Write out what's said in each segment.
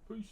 Peace.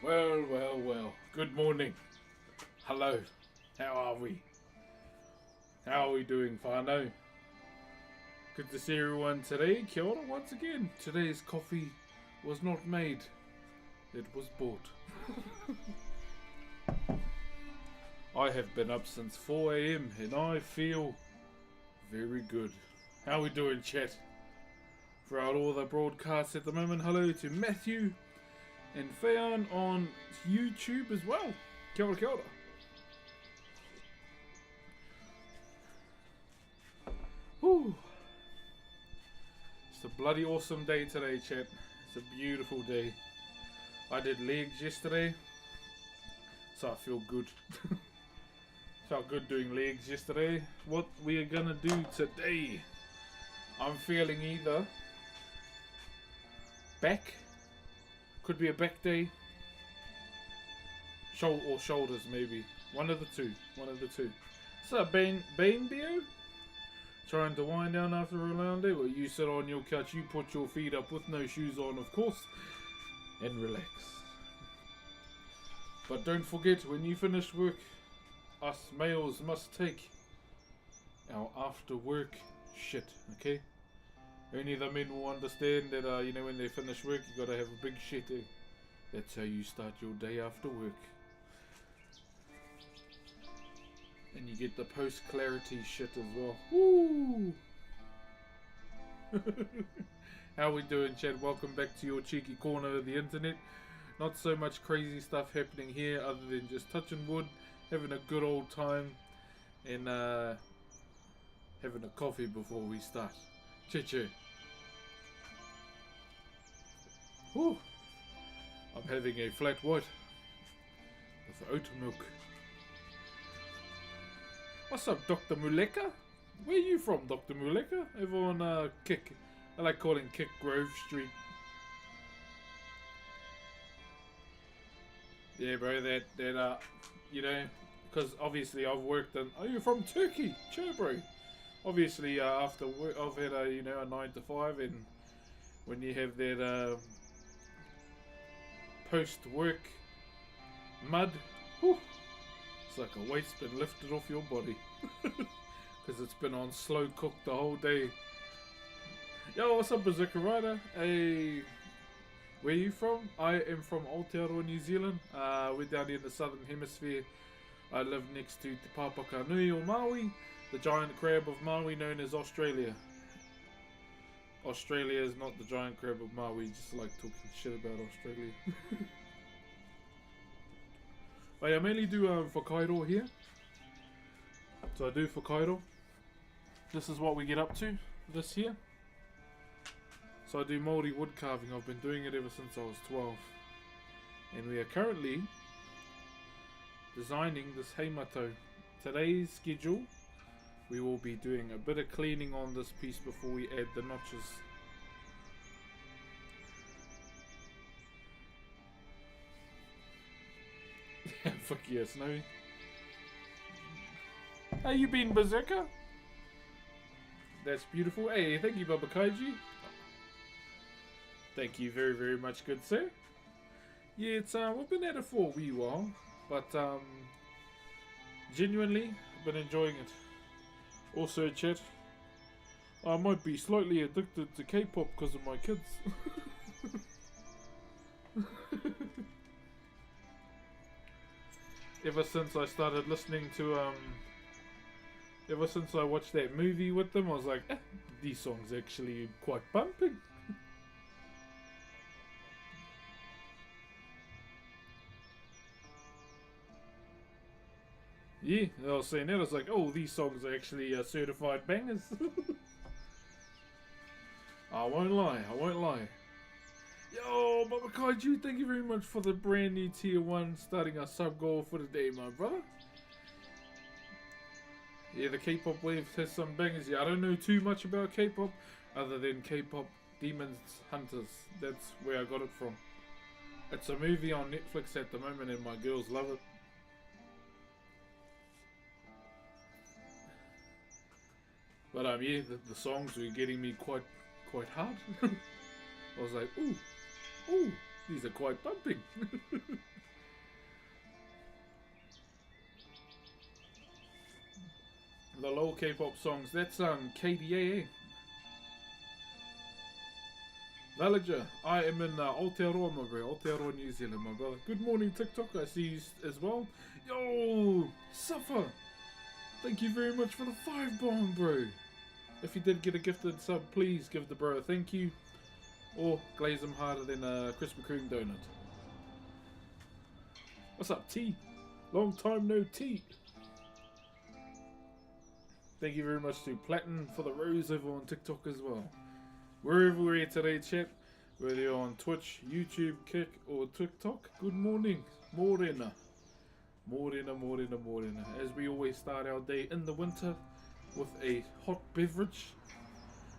Well, well, well. Good morning. Hello. How are we? How are we doing, whānau? Good to see everyone today. Kia ora once again. Today's coffee was not made. It was bought. I have been up since 4 a.m. and I feel very good. How are we doing, chat? Throughout all the broadcasts at the moment, hello to Matthew and Fayon on YouTube as well. Kia ora, kia ora. Whew. It's a bloody awesome day today, chat. It's a beautiful day. I did legs yesterday, so I feel good. Felt good doing legs yesterday. What we are gonna do today, I'm feeling either back, could be a back day, or shoulders maybe. One of the two. So Bane Bio? Trying to wind down after a long day? Well, you sit on your couch, you put your feet up with no shoes on, of course, and relax. But don't forget, when you finish work, us males must take our after work shit, okay? Only the men will understand that, when they finish work, you gotta have a big shit. That's how you start your day after work. And you get the post-clarity shit as well. Woo! How we doing, Chad? Welcome back to your cheeky corner of the internet. Not so much crazy stuff happening here other than just touching wood, having a good old time, and having a coffee before we start. Che. Whew. I'm having a flat white with oat milk. What's up, Dr. Muleka? Where are you from, Dr. Muleka? Over on Kick. I like calling Kick Grove Street. Yeah, bro, that because obviously I've worked in... Oh, you're from Turkey? Sure, bro. Obviously, after work, I've had a 9 to 5, and when you have that post-work mud, whew, it's like a weight's been lifted off your body, because it's been on slow cook the whole day. Yo, what's up, Berserker Rider? Hey, where are you from? I am from Aotearoa, New Zealand. We're down here in the southern hemisphere. I live next to Te Pāpaka Nui or Maui, the giant crab of Maui known as Australia. Australia is not the giant crab of Maui, just like talking shit about Australia. But I mainly do Whakairo here. So I do Whakairo. This is what we get up to this year. So I do Maori wood carving. I've been doing it ever since I was 12. And we are currently designing this heimato. Today's schedule, we will be doing a bit of cleaning on this piece before we add the notches. Fuck yes, no. How you been, Berserker? That's beautiful. Hey, thank you, Baba Kaiji. Thank you very, very much, good sir. Yeah, it's we've been at it for a wee while, but genuinely, I've been enjoying it. Also, chat, I might be slightly addicted to K-pop because of my kids. Ever since I started listening to, ever since I watched that movie with them, I was like, these songs actually quite bumping. Yeah, I was saying that, I was like, oh, these songs are actually certified bangers. I won't lie. Yo, Baba Kaiju, thank you very much for the brand new tier 1 starting our sub goal for the day, my brother. Yeah, the K-pop wave has some bangers. Yeah, I don't know too much about K-pop other than K-pop Demons Hunters. That's where I got it from. It's a movie on Netflix at the moment and my girls love it. But yeah, the songs were getting me quite hard. I was like, ooh, These are quite pumping. The low K-pop songs. That's KDA. Villager, I am in Aotearoa, my bro. Aotearoa, New Zealand, my brother. Good morning, TikTok. I see you as well. Yo, Suffer. Thank you very much for the 5-bomb, bro. If you did get a gifted sub, please give the bro a thank you. Or glaze them harder than a Krispy Kreme donut. What's up, T? Long time no tea. Thank you very much to Platin for the rose over on TikTok as well. Wherever we're at today, chat, whether you're on Twitch, YouTube, Kick, or TikTok, good morning. Morena. Morena, morena, morena. As we always start our day in the winter with a hot beverage.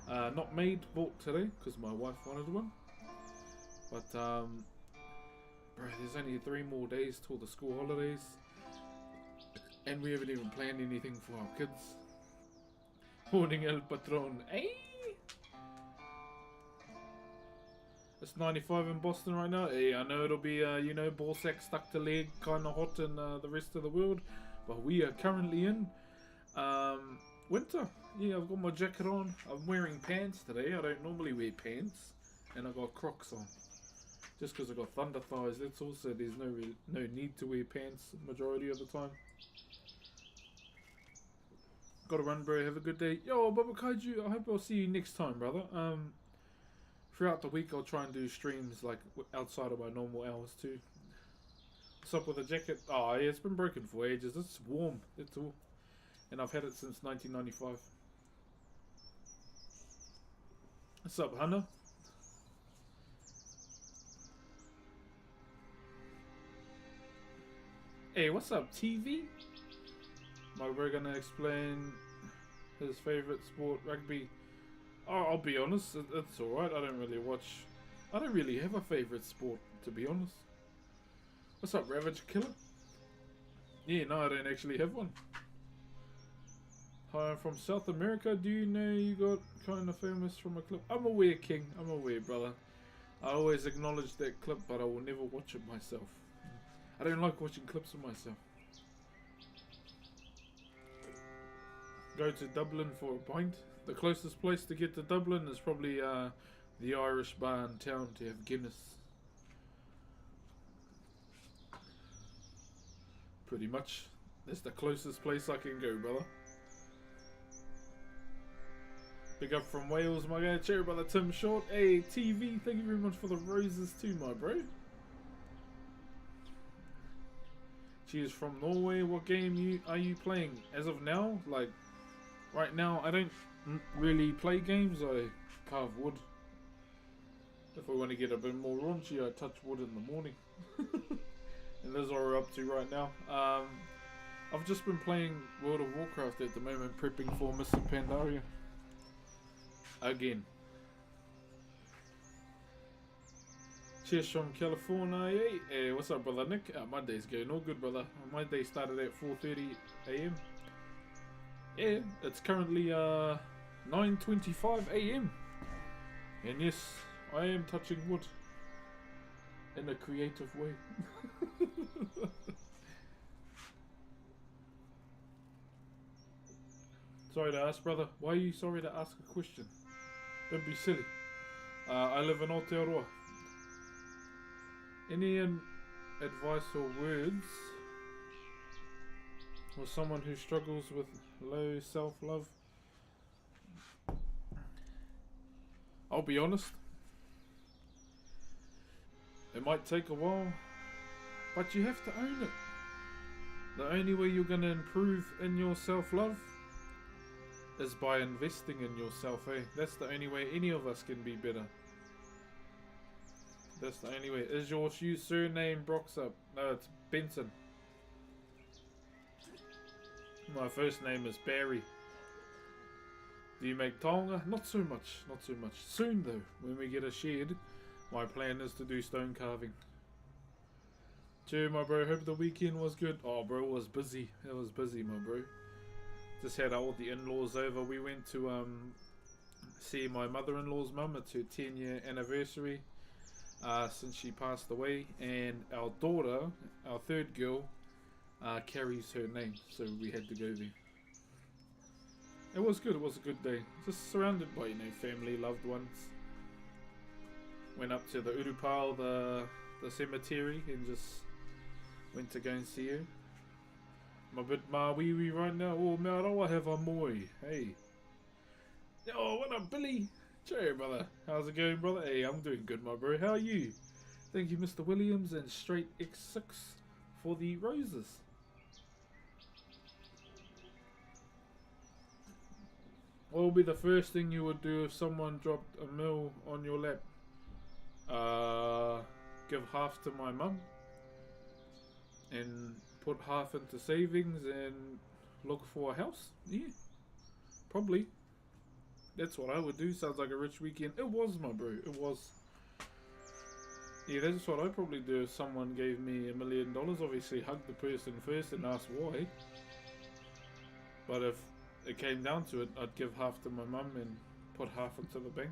Not made, bought today, because my wife wanted one. But, bro, there's only 3 more days till the school holidays. And we haven't even planned anything for our kids. Morning, El Patron. Hey! It's 95 in Boston right now. Hey, I know it'll be, you know, ball sack stuck to leg, kind of hot in the rest of the world. But we are currently in winter. Yeah, I've got my jacket on. I'm wearing pants today. I don't normally wear pants. And I've got Crocs on. Just because I've got thunder thighs, that's also, there's no need to wear pants majority of the time. Gotta run, bro. Have a good day. Yo, Baba Kaiju, I hope I'll see you next time, brother. Throughout the week, I'll try and do streams like outside of my normal hours too. What's up with the jacket? Oh, yeah, it's been broken for ages. It's warm. It's all, and I've had it since 1995. What's up, Hannah? Hey, what's up, TV? We're gonna explain his favorite sport, rugby. Oh, I'll be honest, it's alright. I don't really have a favorite sport, to be honest. What's up, Ravage Killer? Yeah, no, I don't actually have one. Hi, I'm from South America. Do you know you got kind of famous from a clip? I'm aware, King. I'm aware, brother. I always acknowledge that clip, but I will never watch it myself. I don't like watching clips of myself. Go to Dublin for a pint. The closest place to get to Dublin is probably the Irish bar in town to have Guinness. Pretty much. That's the closest place I can go, brother. Big up from Wales, my guy. Cheer, brother Tim Short. Hey, TV, thank you very much for the roses too, my bro. She is from Norway. What game are you playing? As of now, like, right now, I don't really play games. I carve wood. If I want to get a bit more raunchy, I touch wood in the morning. And that's what we're up to right now. I've just been playing World of Warcraft at the moment, prepping for Mr. Pandaria. Again. Cheers from California. Hey, what's up, brother Nick? My day's going all good, brother. My day started at 4:30 AM. Yeah, it's currently 9:25 AM. And yes, I am touching wood in a creative way. Sorry to ask, brother. Why are you sorry to ask a question? Don't be silly. I live in Aotearoa. Any advice or words for someone who struggles with low self-love? I'll be honest. It might take a while, but you have to own it. The only way you're going to improve in your self-love is by investing in yourself, eh? That's the only way any of us can be better. That's the only way. Is your surname Broxup? No, it's Benson. My first name is Barry. Do you make taonga? Not so much, not so much. Soon though, when we get a shed, my plan is to do stone carving. Cheer, my bro. Hope the weekend was good. Oh, bro, it was busy. It was busy, my bro. Just had all the in-laws over. We went to see my mother-in-law's mum. It's her 10-year anniversary. since she passed away, and our daughter, our third girl, carries her name, so we had to go there. It was good. It was a good day. Just surrounded by family, loved ones. Went up to the Urupao, the cemetery, and just went to go and see her. I'm a bit mawiwi right now. Oh, mea rawa have a moi. Hey. Oh, what up, Billy? Cheerio, brother. How's it going, brother? Hey, I'm doing good, my bro. How are you? Thank you, Mr. Williams and Straight X6 for the roses. What will be the first thing you would do if someone dropped a mil on your lap? Give half to my mum and put half into savings and look for a house. Yeah, probably. That's what I would do. Sounds like a rich weekend. It was, my bro. It was. Yeah, that's what I'd probably do if someone gave me $1 million. Obviously, hug the person first and ask why. But if it came down to it, I'd give half to my mum and put half into the bank.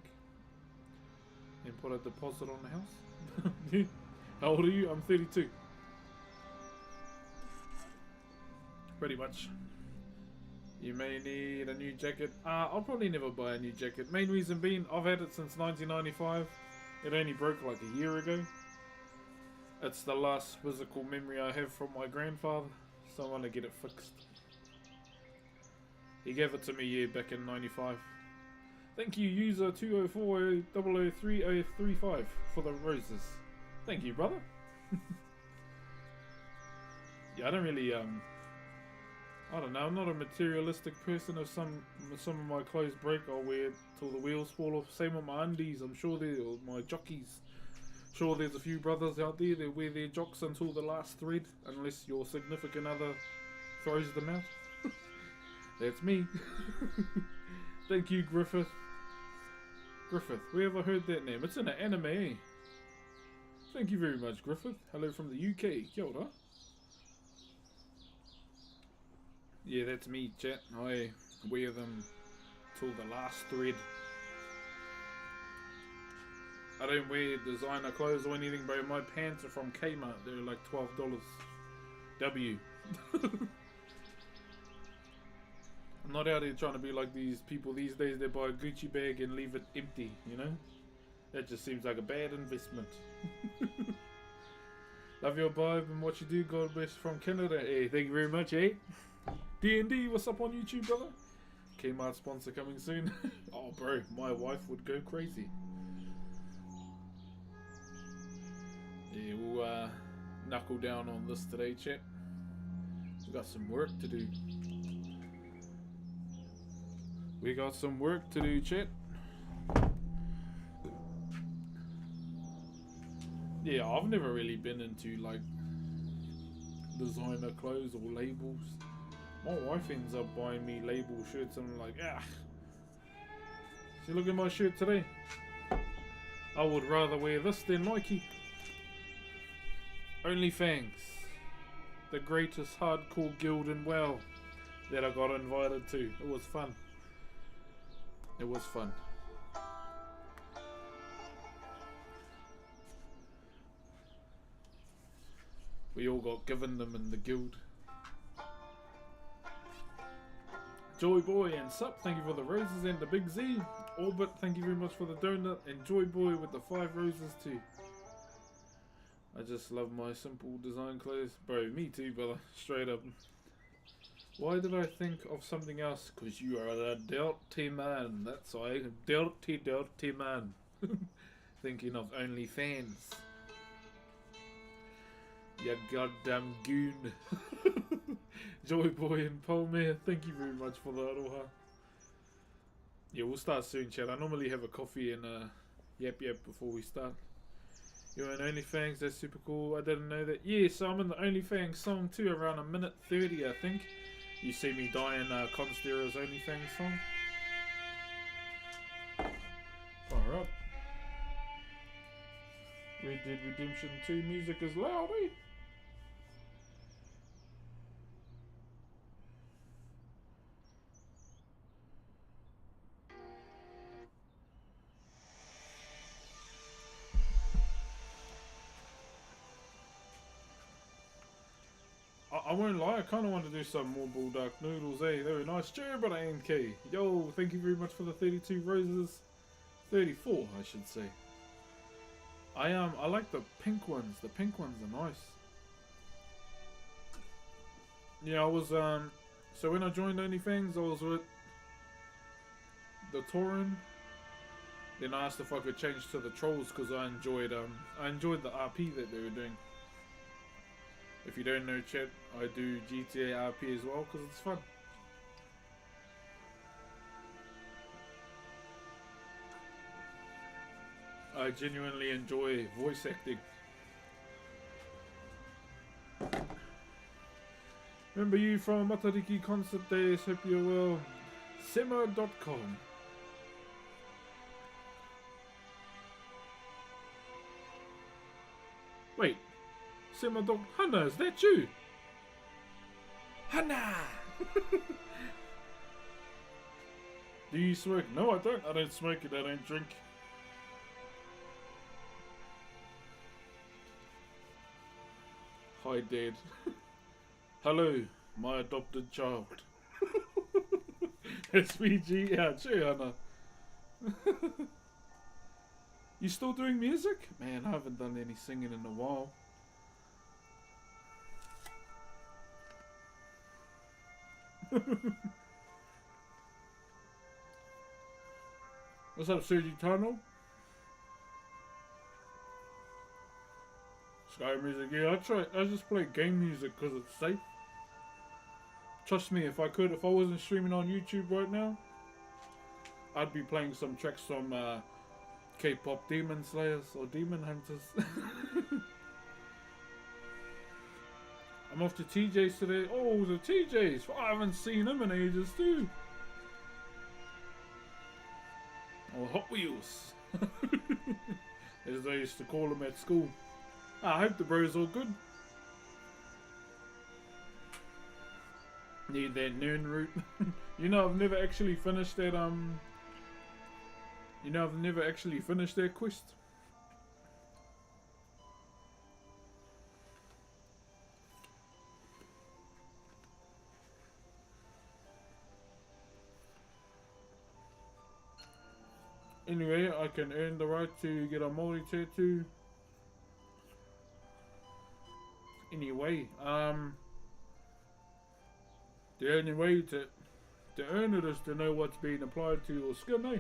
And put a deposit on the house. Yeah. How old are you? I'm 32. Pretty much. You may need a new jacket. I'll probably never buy a new jacket. Main reason being, I've had it since 1995. It only broke like a year ago. It's the last physical memory I have from my grandfather, so I want to get it fixed. He gave it to me back in 95. Thank you, user 204003035 for the roses. Thank you, brother. Yeah, I don't really I don't know, I'm not a materialistic person. If some of my clothes break, I'll wear it till the wheels fall off. Same with my undies. I'm sure or my jockeys. Sure, there's a few brothers out there that wear their jocks until the last thread, unless your significant other throws them out. That's me. Thank you, Griffith. Griffith, we ever heard that name? It's in an anime, eh? Thank you very much, Griffith. Hello from the UK. Kia ora. Yeah, that's me, chat. I wear them till the last thread. I don't wear designer clothes or anything, bro. My pants are from Kmart. They're like $12. W. I'm not out here trying to be like these people these days. They buy a Gucci bag and leave it empty, you know? That just seems like a bad investment. Love your vibe and what you do. God bless from Canada. Hey, thank you very much, eh? D&D, what's up on YouTube, brother? Kmart sponsor coming soon. Oh, bro, my wife would go crazy. Yeah, we'll knuckle down on this today, chat. We got some work to do. We got some work to do, chat. Yeah, I've never really been into like designer clothes or labels. My wife ends up buying me label shirts and I'm like, ah. See, look at my shirt today. I would rather wear this than Nike. OnlyFans. The greatest hardcore guild in WoW that I got invited to. It was fun. It was fun. We all got given them in the guild. Joy Boy and Sup, thank you for the roses and the big Z. Orbit, thank you very much for the donut. And Joy Boy with the 5 roses too. I just love my simple design clothes. Bro, me too, brother. Straight up. Why did I think of something else? Because you are a dirty man. That's why. Dirty man. Thinking of OnlyFans. You goddamn goon. Joy Boy and Palmer, thank you very much for the aroha. Yeah, we'll start soon, chat. I normally have a coffee and a yap before we start. You're in OnlyFans, that's super cool. I didn't know that. Yeah, so I'm in the OnlyFans song too, around 1:30, I think. You see me dying Constera's OnlyFans song. Fire up. Red Dead Redemption 2 music is loud, eh? I won't lie, I kind of want to do some more bulldog noodles, eh? They were nice. Cheer, but ANK. Yo, thank you very much for the 32 roses. 34, I should say. I like the pink ones. The pink ones are nice. Yeah, I was so when I joined OnlyFans, I was with the Tauren. Then I asked if I could change to the trolls because I enjoyed the RP that they were doing. If you don't know, chat, I do GTA RP as well because it's fun. I genuinely enjoy voice acting. Remember you from Matariki Concert Days, hope you're well. Simmer.com. Wait, Simmer.com. Hannah, is that you? Hannah! Do you smoke? No, I don't. I don't smoke it, I don't drink. Hi, Dad. Hello, my adopted child. SVG, yeah, gee, Hannah. You still doing music? Man, I haven't done any singing in a while. What's up, Sergi Tunnel? Sky music, yeah, I just play game music because it's safe. Trust me, if I wasn't streaming on YouTube right now, I'd be playing some tracks from K-pop Demon Slayers or Demon Hunters. I'm off to TJ's today. Oh, the TJ's! I haven't seen him in ages too. Oh, Hot Wheels. As they used to call them at school. I hope the bro's all good. Need that noon route. You know, I've never actually finished that quest. Anyway, I can earn the right to get a Maori tattoo. Anyway, the only way to earn it is to know what's being applied to your skin, eh?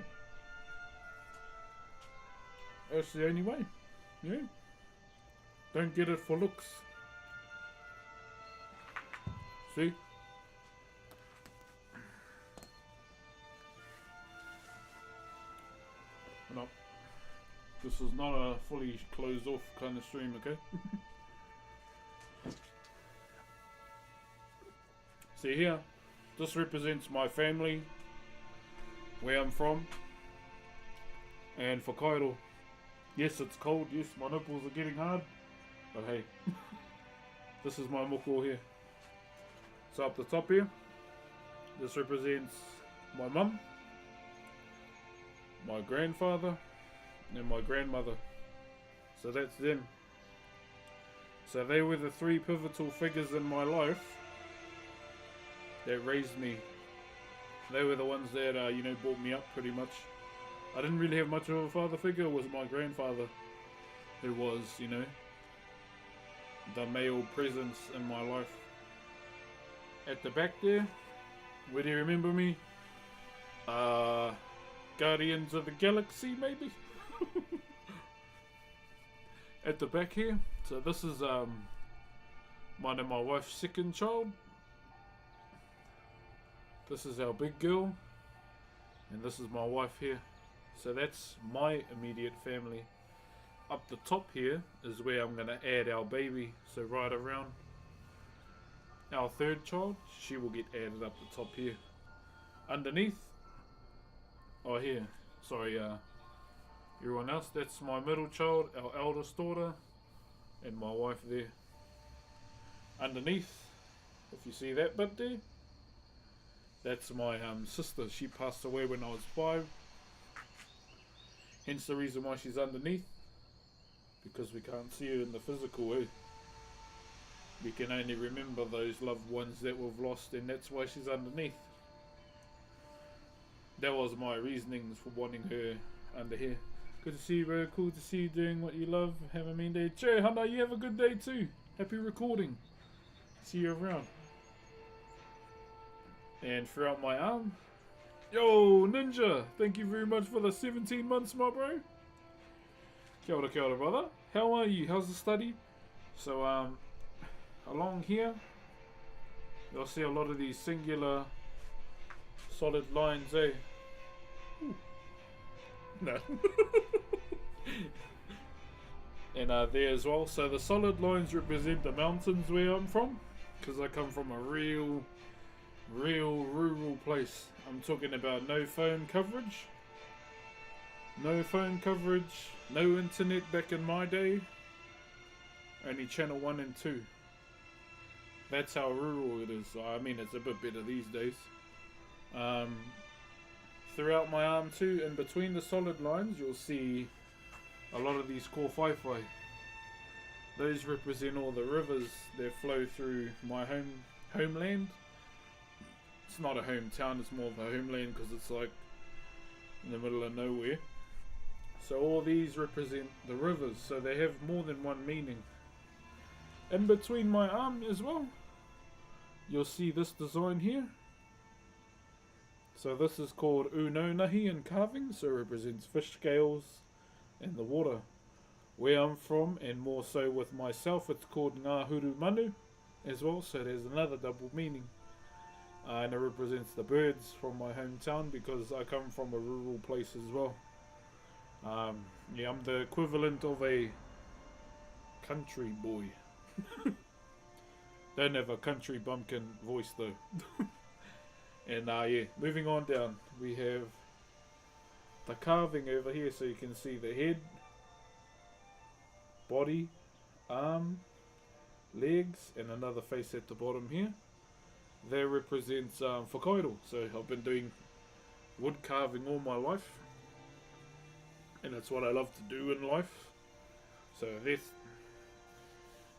That's the only way, yeah? Don't get it for looks. See? No. This is not a fully closed off kind of stream, okay? See here, this represents my family, where I'm from, and Whakairo. Yes, it's cold, yes, my nipples are getting hard, but hey, this is my moko here. So up the top here, this represents my mum, my grandfather, and my grandmother. So that's them. So they were the three pivotal figures in my life that raised me. They were the ones that, brought me up pretty much. I didn't really have much of a father figure. It was my grandfather who was, the male presence in my life. At the back there, where do you remember me? Guardians of the Galaxy, maybe? At the back here. So this is mine and my wife's second child. This is our big girl, and this is my wife here. So that's my immediate family. Up the top here is where I'm going to add our baby. So right around our third child, she will get added up the top here. Underneath, oh here, sorry, everyone else, that's my middle child, our eldest daughter, and my wife there. Underneath, if you see that bit there, that's my sister. She passed away when I was 5. Hence the reason why she's underneath. Because we can't see her in the physical way. We can only remember those loved ones that we've lost, and that's why she's underneath. That was my reasonings for wanting her under here. Good to see you, bro. Cool to see you doing what you love. Have a mean day. Che, Hannah, you have a good day too. Happy recording. See you around. And throughout my arm. Yo, Ninja. Thank you very much for the 17 months, my bro. Kia ora, brother. How are you? How's the study? So, along here, you'll see a lot of these singular solid lines, eh? Ooh. No. And there as well. So the solid lines represent the mountains where I'm from, because I come from a real rural place. I'm talking about no phone coverage. No phone coverage, no internet back in my day. Only channel 1 and 2. That's how rural it is. I mean, it's a bit better these days. Throughout my arm too, in between the solid lines, you'll see a lot of these kōwhaiwhai. Those represent all the rivers that flow through my homeland. It's not a hometown, it's more of a homeland because it's like in the middle of nowhere. So all these represent the rivers, so they have more than one meaning. In between my arm as well, you'll see this design here. So this is called unonahi in carving, so it represents fish scales and the water. Where I'm from, and more so with myself, it's called ngā huru manu as well, so there's another double meaning. And it represents the birds from my hometown because I come from a rural place as well. Yeah, I'm the equivalent of a country boy. Don't have a country bumpkin voice though. And yeah, moving on down, we have the carving over here, so you can see the head, body, arm, legs, and another face at the bottom here. That represents Whakairo. So I've been doing wood carving all my life, and that's what I love to do in life. So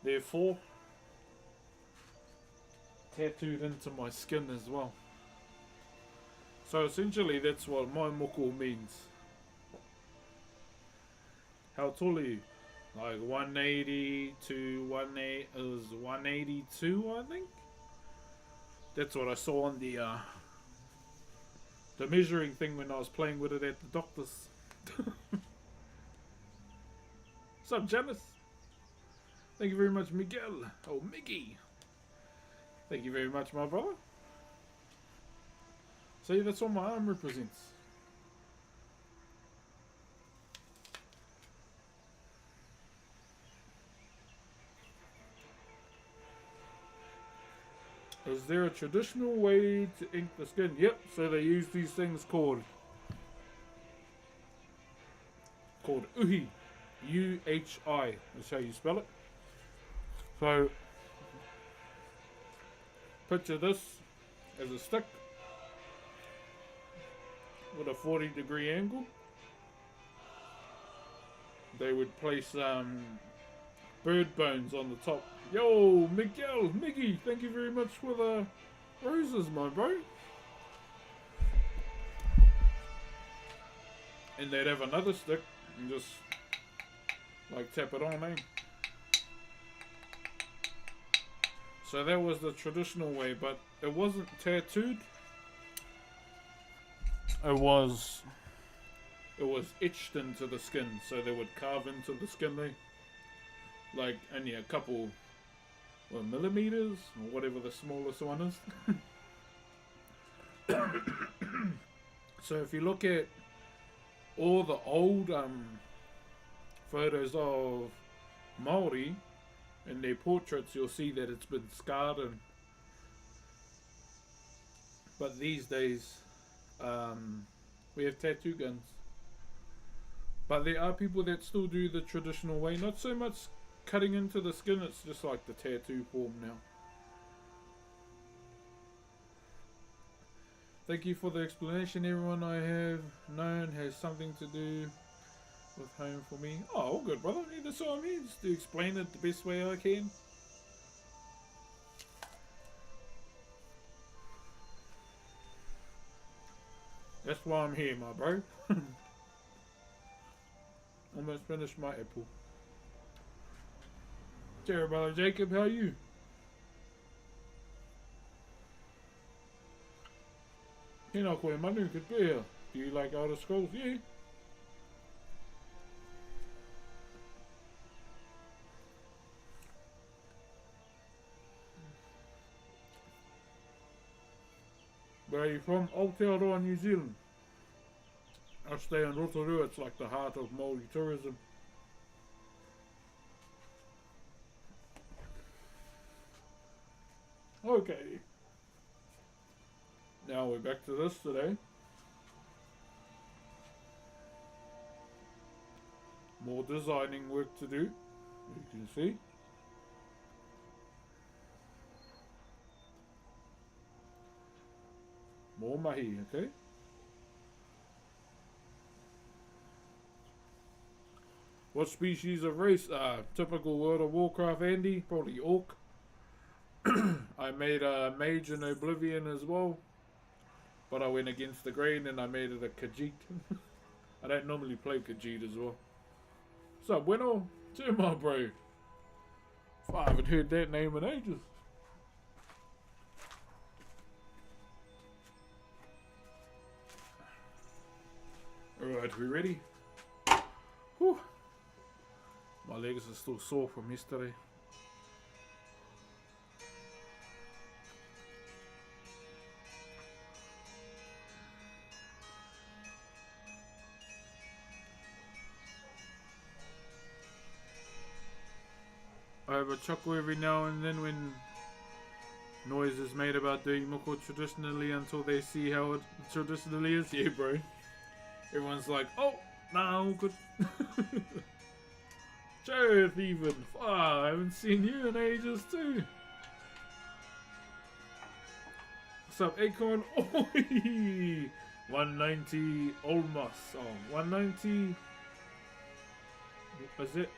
therefore tattooed into my skin as well. So essentially that's what my moko means. How tall are you? Like 180 to 180 is 182, I think. That's what I saw on the measuring thing when I was playing with it at the doctor's. What's up, Janice? Thank you very much, Miguel. Oh, Mickey. Thank you very much, my brother. See, that's what my arm represents. Is there a traditional way to ink the skin? Yep, so they use these things called uhi. U-H-I is how you spell it. So, picture this as a stick with a 40-degree angle. They would place bird bones on the top. Yo, Miguel, Miggy, thank you very much for the roses, my bro. And they'd have another stick and just like tap it on, eh? So that was the traditional way, but it wasn't tattooed. It was etched into the skin, so they would carve into the skin there, like only a couple millimeters or whatever the smallest one is. So if you look at all the old photos of Maori and their portraits, you'll see that it's been scarred. But these days we have tattoo guns. But there are people that still do the traditional way, not so much cutting into the skin, it's just like the tattoo form now. Thank you for the explanation. Everyone I have known has something to do with home for me. Oh, all good, brother. That's all I mean, just to explain it the best way I can. That's why I'm here, my bro. Almost finished my apple. Dear brother Jacob, how are you? Tēnā koe manu, good beer. Do you like Elder Scrolls? Yeah. Where are you from? Aotearoa, New Zealand. I stay in Rotorua, it's like the heart of Maori tourism. Okay. Now we're back to this today. More designing work to do, you can see. More mahi, okay? What species of race? Typical World of Warcraft Andy, probably Orc. I made a Mage in Oblivion as well. But I went against the grain and I made it a Khajiit. I don't normally play Khajiit as well. So, bueno, to my bro. I haven't heard that name in ages. Alright, we ready? Whew. My legs are still sore from yesterday. I have a chuckle every now and then when noise is made about doing moko traditionally until they see how it traditionally is. Yeah, bro. Everyone's like, oh, nah, all good. Jareth even. I haven't seen you in ages too. What's up, Acorn? Oi! 190 Olmas. Oh, 190. Is it?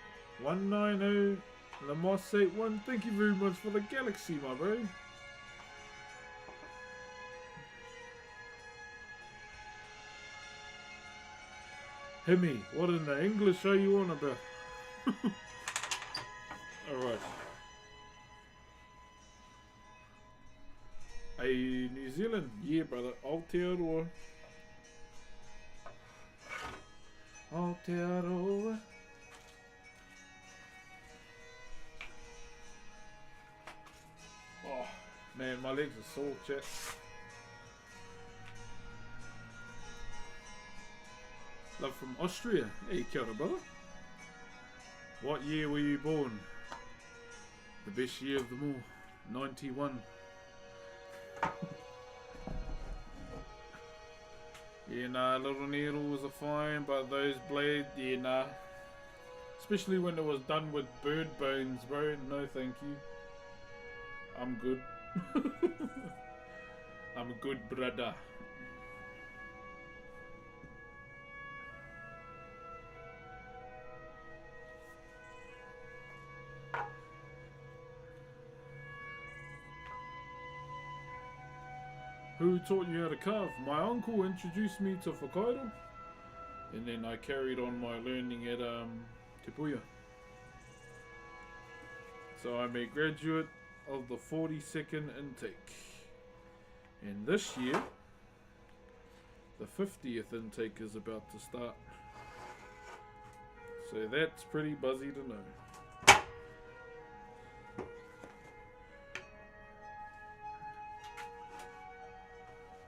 190 Lamos 81. Thank you very much for the galaxy, my bro. Himmy, what in the English are you on about? Alright. Hey, New Zealand? Yeah, brother. Aotearoa. Aotearoa. Oh, man, my legs are sore, chat. Love from Austria. Hey, kia ora, brother. What year were you born? The best year of them all. 91. Yeah, nah, little needles are fine, but those blades, yeah, nah. Especially when it was done with bird bones, bro. No, thank you. I'm good. I'm a good brother. Who taught you how to carve? My uncle introduced me to Whakairo, and then I carried on my learning at Te Puia. So I'm a graduate of the 42nd intake, and this year the 50th intake is about to start. So that's pretty buzzy to know.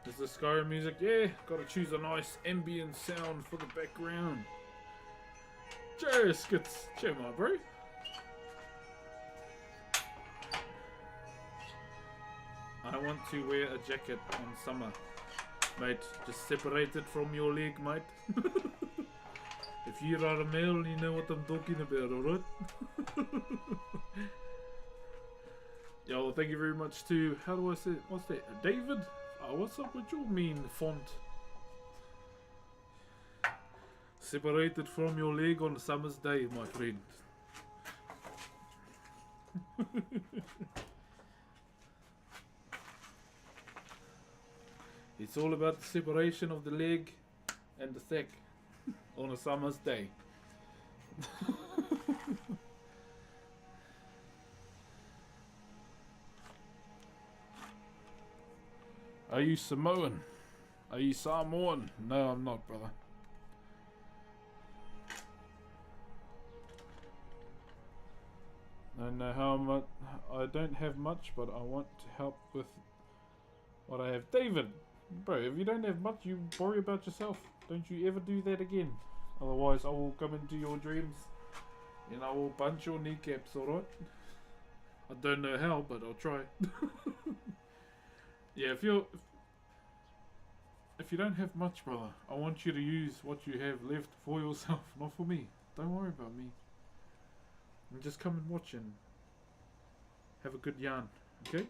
Is the Skyrim music? Yeah, gotta choose a nice ambient sound for the background. Cheers, skits. Cheer, my bro. I want to wear a jacket in summer. Mate, just separate it from your leg, mate. If you are a male, you know what I'm talking about, alright? Yo, thank you very much to, how do I say it? What's that? David? Oh, what's up with your mean font? Separated from your leg on a summer's day, my friend. It's all about the separation of the leg and the sack on a summer's day. Are you Samoan? Are you Samoan? No, I'm not, brother. I don't know how much. I don't have much, but I want to help with what I have. David, bro, if you don't have much, you worry about yourself. Don't you ever do that again. Otherwise, I will come into your dreams and I will punch your kneecaps, alright? I don't know how, but I'll try. Yeah, if you don't have much, brother, I want you to use what you have left for yourself, not for me. Don't worry about me. And just come and watch and have a good yarn, okay?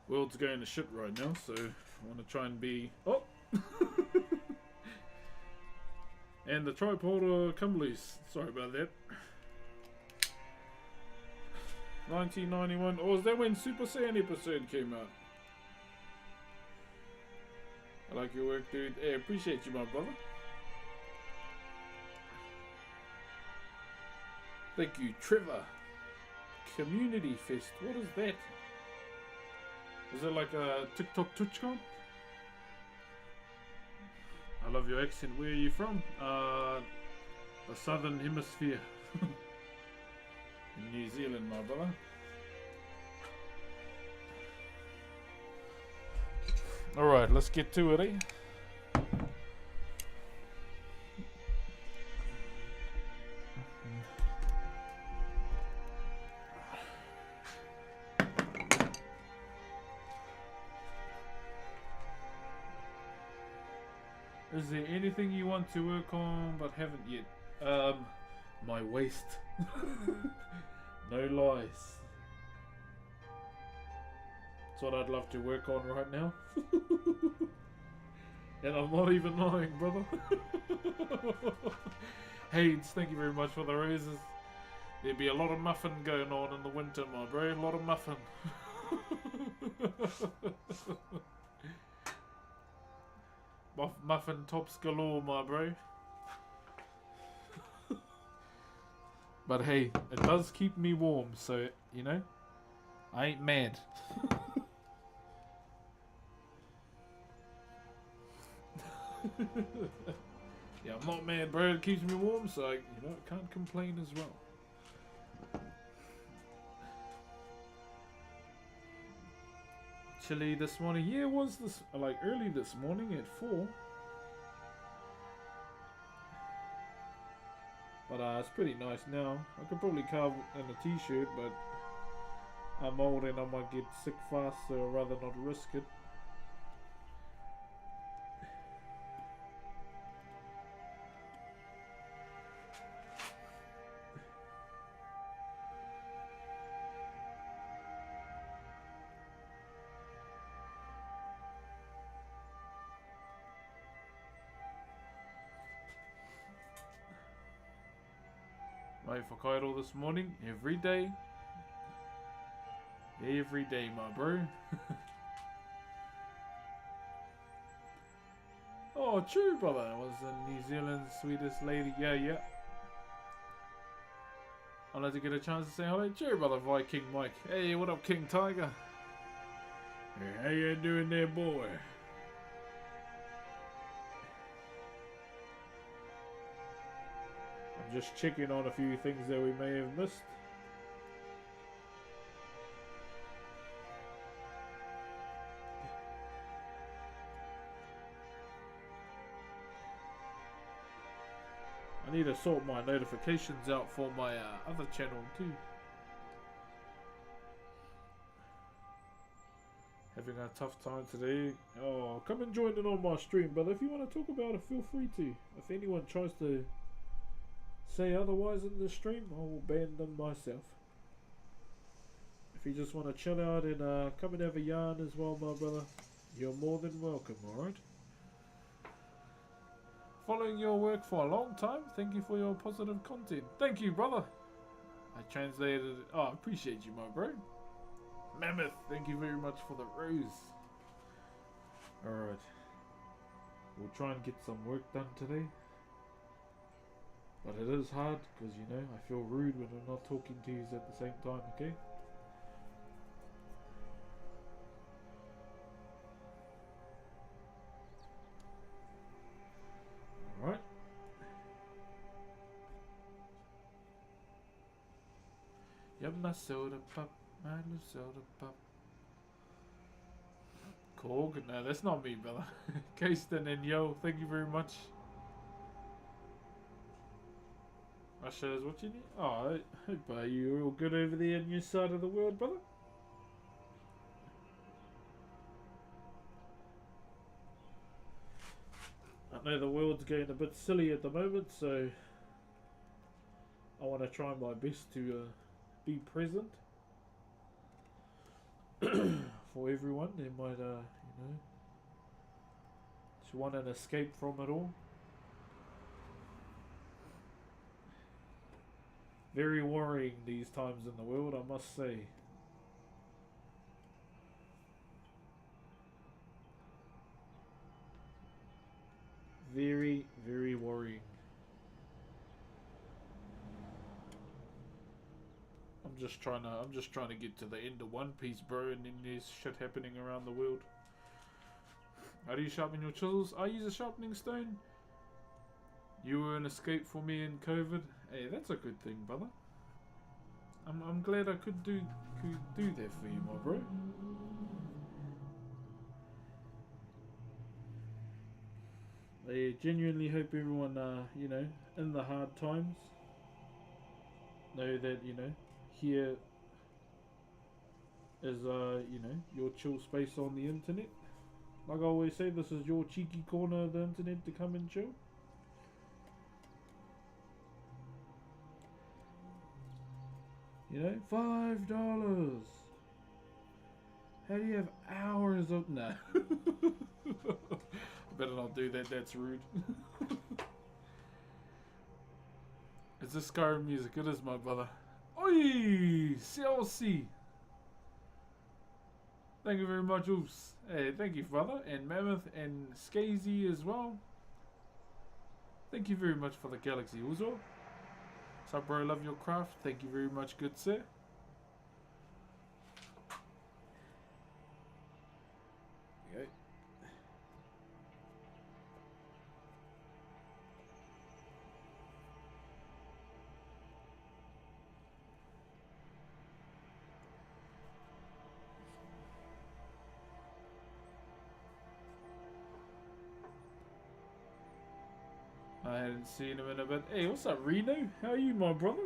World's going to shit right now, so I want to try and be... Oh! And the tripod come loose. Sorry about that. 1991. Oh, is that when Super Saiyan episode came out? I like your work, dude. Hey, appreciate you, my brother. Thank you, Trevor. Community Fest. What is that? Is it like a TikTok TwitchCon? I love your accent. Where are you from? The Southern Hemisphere. In New Zealand, my brother. Alright, let's get to it, eh? Is there anything you want to work on but haven't yet? My waist. No lies. That's what I'd love to work on right now. And I'm not even lying, brother. Haynes, thank you very much for the roses. There'd be a lot of muffin going on in the winter, my bro. A lot of muffin. Muffin tops galore, my bro. But hey, it does keep me warm, so, you know, I ain't mad. Yeah, I'm not mad, bro. It keeps me warm, so, you know, I can't complain as well. Chilly this morning. Yeah, it was this, like, early this morning at 4. But it's pretty nice now. I could probably carve in a t-shirt, but I'm old and I might get sick fast, so I'd rather not risk it. My Whakairo this morning, every day. Every day, my bro. Oh, true, brother. I was New Zealand's sweetest lady. Yeah. I'd like to get a chance to say hello. True, brother. Viking Mike. Hey, what up, King Tiger? Hey, how you doing there, boy? Just checking on a few things that we may have missed. I need to sort my notifications out for my other channel too. Having a tough time today. Oh, come and join in on my stream, brother. If you want to talk about it, feel free to. If anyone tries to say otherwise in the stream, I will ban them myself. If you just want to chill out and come and have a yarn as well, my brother, you're more than welcome, alright? Following your work for a long time, thank you for your positive content. Thank you, brother. I translated it. Oh, I appreciate you, my bro. Mammoth, thank you very much for the rose. Alright. We'll try and get some work done today. But it is hard because, you know, I feel rude when I'm not talking to you at the same time, okay? Alright. Yep, my soda pop, my little soda pop. Korg? No, that's not me, brother. Kasten and Yo, thank you very much. Russia is what you need. Oh, I hope you're all good over there on your side of the world, brother. I know the world's getting a bit silly at the moment, so I want to try my best to be present for everyone. They might, you know, just want an escape from it all. Very worrying these times in the world, I must say. Very, very worrying. I'm just trying to get to the end of One Piece, bro, and then there's shit happening around the world. How do you sharpen your chisels? I use a sharpening stone. You were an escape for me in COVID. Hey, that's a good thing, brother. I'm glad I could do that for you, my bro. I genuinely hope everyone, you know, in the hard times, know that, you know, here is, you know, your chill space on the internet. Like I always say, this is your cheeky corner of the internet to come and chill. You know, $5. How do you have hours of... Nah. I better not do that, that's rude. Is this Skyrim music? It is, my brother. Oi! CLC! Thank you very much, Oofs. Hey, thank you, brother. And Mammoth and Skazy as well. Thank you very much for the Galaxy Uzo. What's up, bro? Love your craft. Thank you very much, good sir. Okay. I hadn't seen him in a bit. Hey, what's up, Reno? How are you, my brother?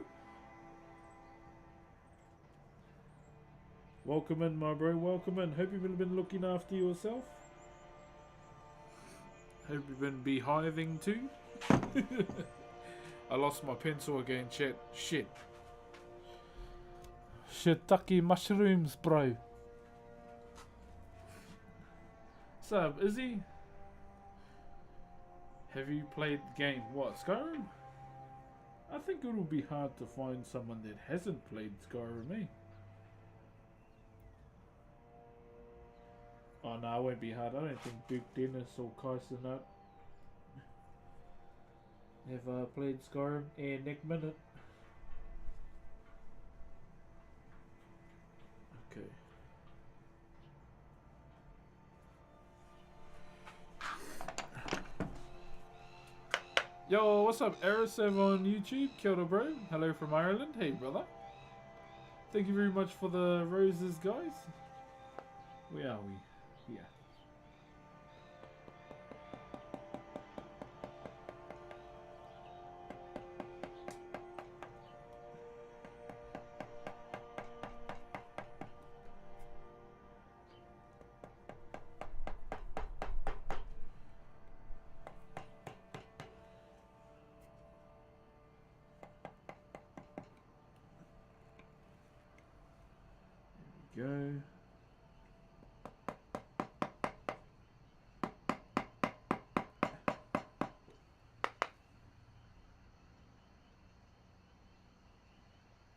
Welcome in, my bro. Welcome in. Hope you've been looking after yourself. Hope you've been beehiving too. I lost my pencil again, chat. Shit. Shiitake mushrooms, bro. What's up, Izzy? Have you played the game? What, Skyrim? I think it will be hard to find someone that hasn't played Skyrim, eh? Oh no, it won't be hard. I don't think Duke Dennis or Kyson up have played Skyrim. And Nick Minute. Okay. Yo, what's up, Arisev on YouTube? Kia ora, bro. Hello from Ireland. Hey, brother. Thank you very much for the roses, guys. Where are we? Here. Go.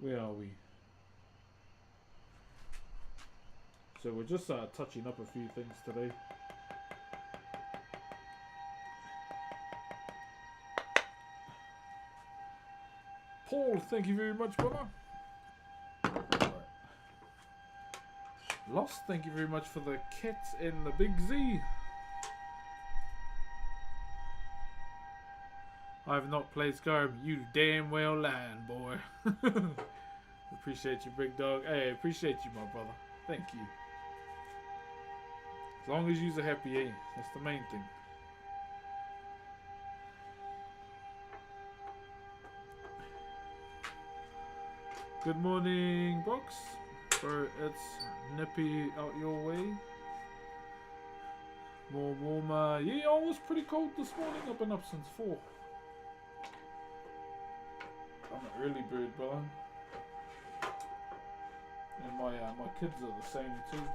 Where are we? So we're just touching up a few things today. Paul, thank you very much, brother. Right. Lost, thank you very much for the kit and the big Z. I have not played Skyrim. You damn well lying, boy. Appreciate you, big dog. Hey, appreciate you, my brother. Thank you. As long as you're happy, eh? That's the main thing. Good morning, Box. Bro, it's nippy out your way. More warmer. Yeah, I was pretty cold this morning. I've been up since 4. I'm an early bird, bro. And my kids are the same too.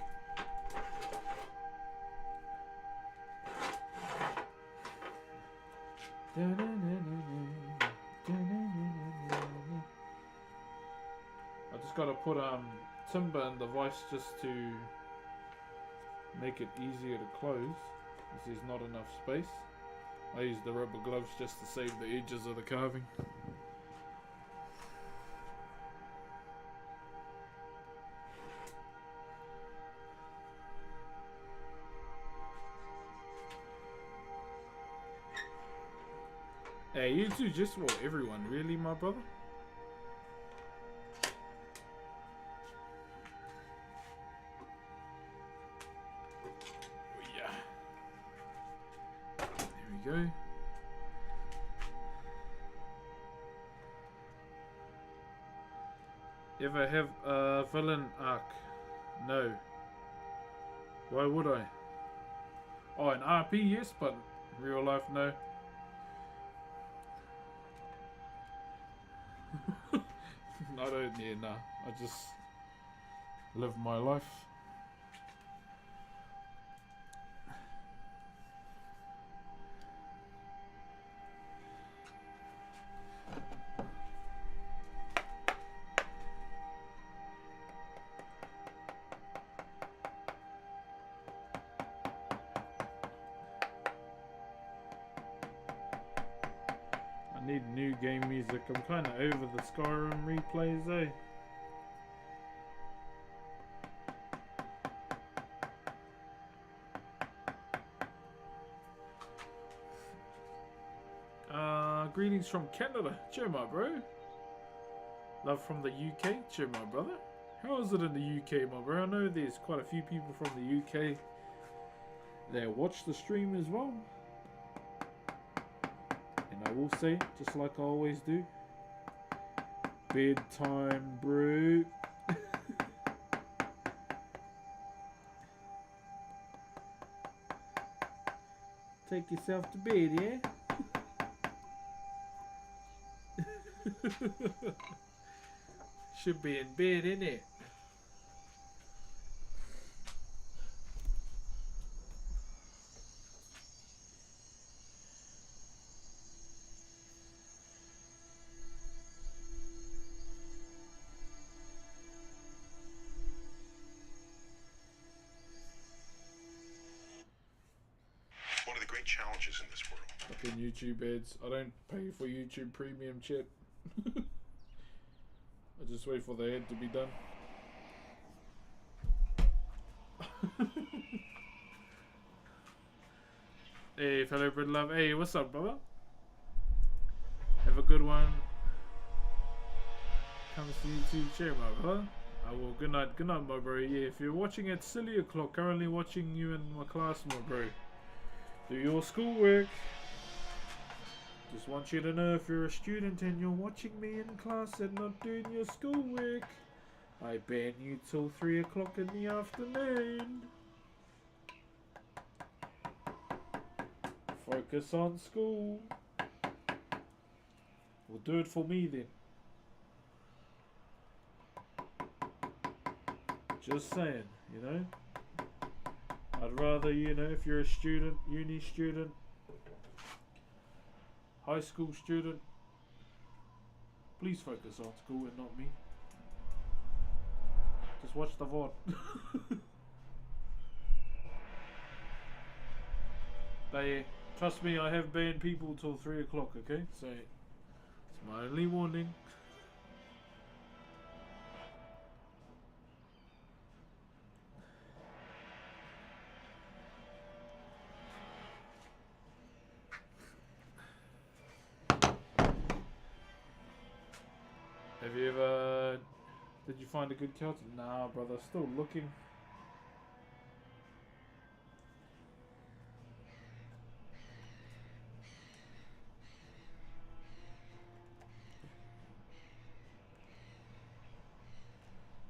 I just gotta put timber in the vice just to make it easier to close, as there's not enough space. I use the rubber gloves just to save the edges of the carving. Hey, you too, just for everyone, really, my brother? Yeah. There we go. Ever have a villain arc? No. Why would I? Oh, an RP, yes, but real life, no. I don't need nah. I just live my life. I need new game music. I'm kind of over the Skyrim replays, eh? Greetings from Canada. Cheer, my bro. Love from the UK. Cheer, my brother. How is it in the UK, my bro? I know there's quite a few people from the UK that watch the stream as well. And I will say, just like I always do, bedtime, bro. Take yourself to bed, yeah? Should be in bed, innit? One of the great challenges in this world. Fucking YouTube ads. I don't pay for YouTube premium chat. I just wait for the ad to be done. Hey, fellow Brit Love. Hey, what's up, brother? Have a good one. Comes to YouTube share, my brother. I will. Good night, my bro. Yeah, if you're watching at silly o'clock, currently watching you in my class, my bro. Do your schoolwork. Just want you to know, if you're a student and you're watching me in class and not doing your schoolwork, I ban you till 3 o'clock in the afternoon. Focus on school. Well, do it for me then. Just saying, you know. I'd rather, you know, if you're a student, uni student, high school student, please focus on school and not me. Just watch the VOD. But yeah, trust me, I have banned people till 3 o'clock, okay? So, it's my only warning. Have you ever... Did you find a good couch? Nah, brother. Still looking.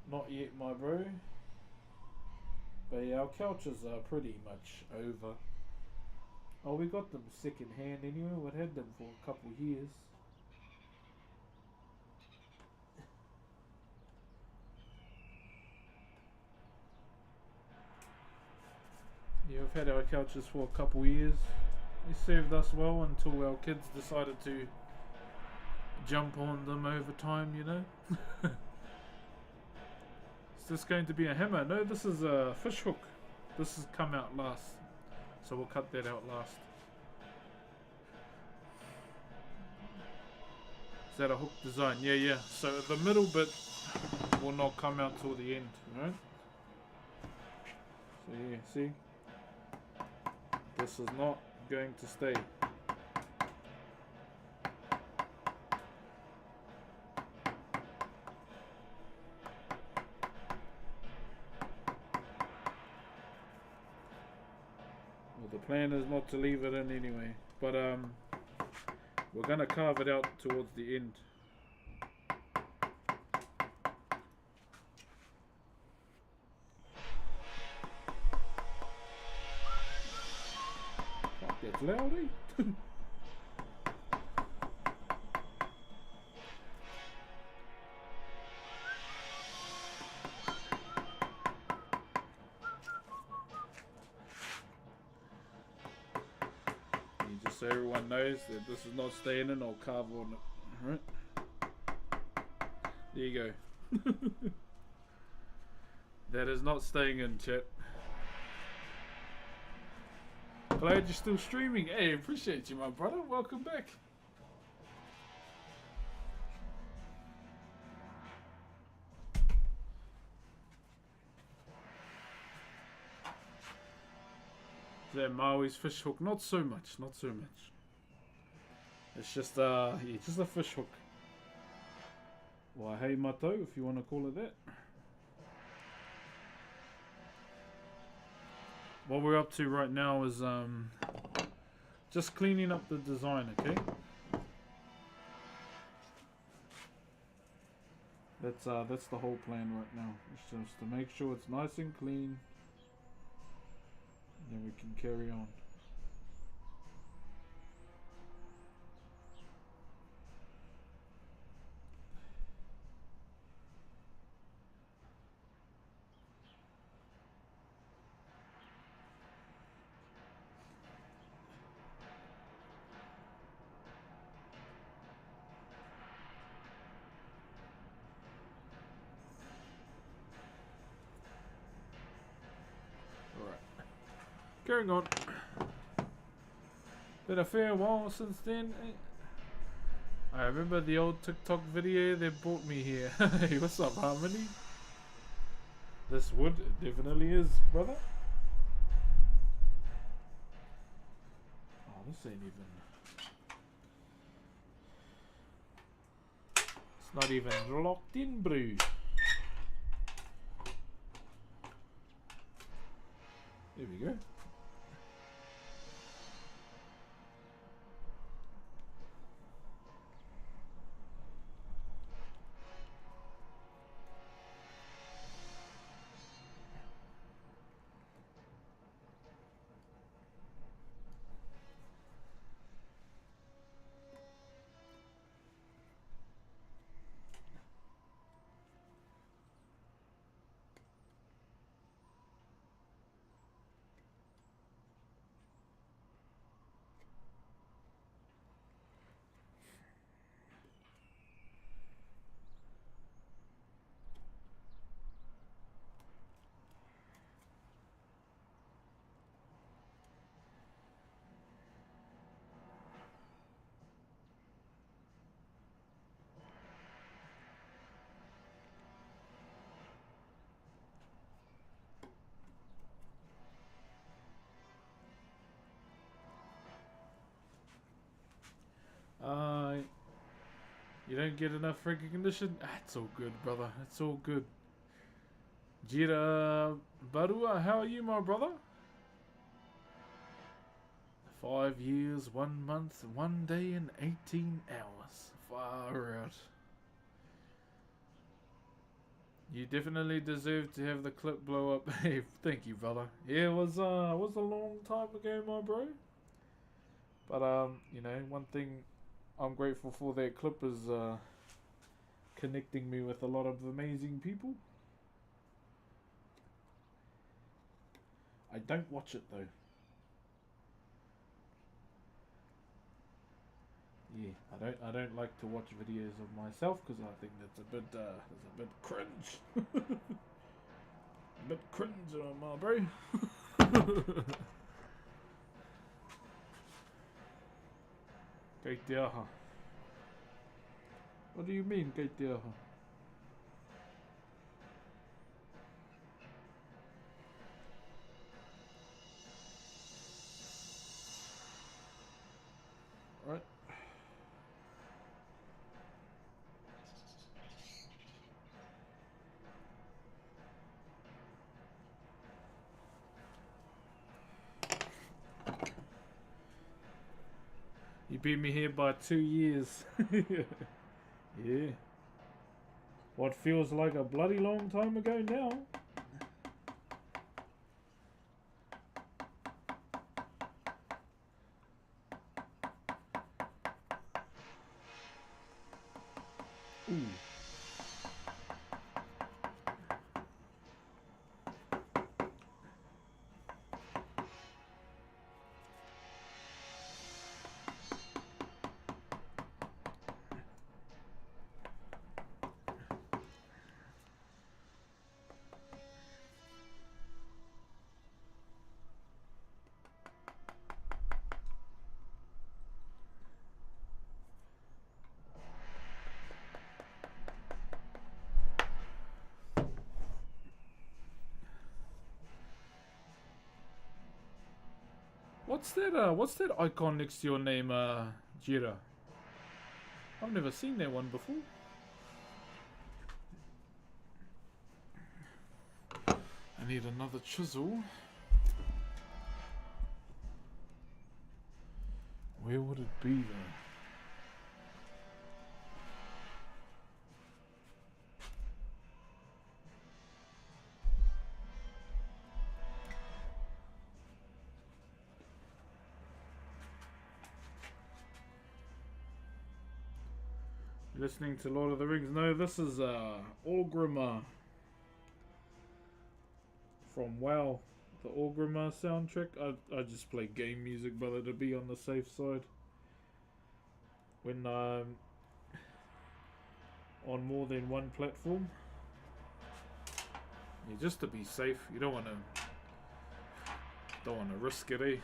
Not yet, my bro. But yeah, our couches are pretty much over. Oh, we got them second hand anyway. We've had them for a couple years. Yeah, we've had our couches for a couple years. They served us well until our kids decided to jump on them over time, you know. Is this going to be a hammer? No, this is a fish hook. This has come out last, so we'll cut that out last. Is that a hook design? Yeah, yeah. So the middle bit will not come out till the end, right? So yeah, see? This is not going to stay. Well, the plan is not to leave it in anyway, but we're gonna carve it out towards the end. Fuck, that's loud, eh? Just so everyone knows that this is not staying in, I'll carve on it. Alright. There you go. That is not staying in, chat. Glad you're still streaming. Hey, appreciate you, my brother. Welcome back. Is that Maui's fish hook? Not so much, not so much. It's just yeah, just a fish hook. Wahei mato, if you want to call it that. What we're up to right now is just cleaning up the design, okay? That's the whole plan right now. It's just to make sure it's nice and clean. Then we can carry on. Carrying on. Been a fair while since then. I remember the old TikTok video that brought me here. Hey, what's up, Harmony? This wood definitely is, brother. Oh, this ain't even... It's not even locked in, bro. There we go. don't get enough recognition? It's all good, brother. It's all good. Jira Barua, how are you, my brother? 5 years, 1 month, 1 day and 18 hours. Far out. You definitely deserve to have the clip blow up. Hey, thank you, brother. Yeah, it was a long time ago, my bro. But you know, one thing I'm grateful for that clip is connecting me with a lot of amazing people. I don't watch it though. Yeah, I don't like to watch videos of myself because I think that's a bit cringe. A bit cringe, my bro. Kei te aha. What do you mean, kei te aha? Right. You beat me here by 2 years. Yeah. What feels like a bloody long time ago now. Ooh. What's that icon next to your name, Jira? I've never seen that one before. I need another chisel. Where would it be though? Listening to Lord of the Rings. No, this is Orgrimmar from WoW. The Orgrimmar soundtrack. I just play game music, brother, to be on the safe side. When I'm on more than one platform. Yeah, just to be safe. You don't wanna risk it, eh?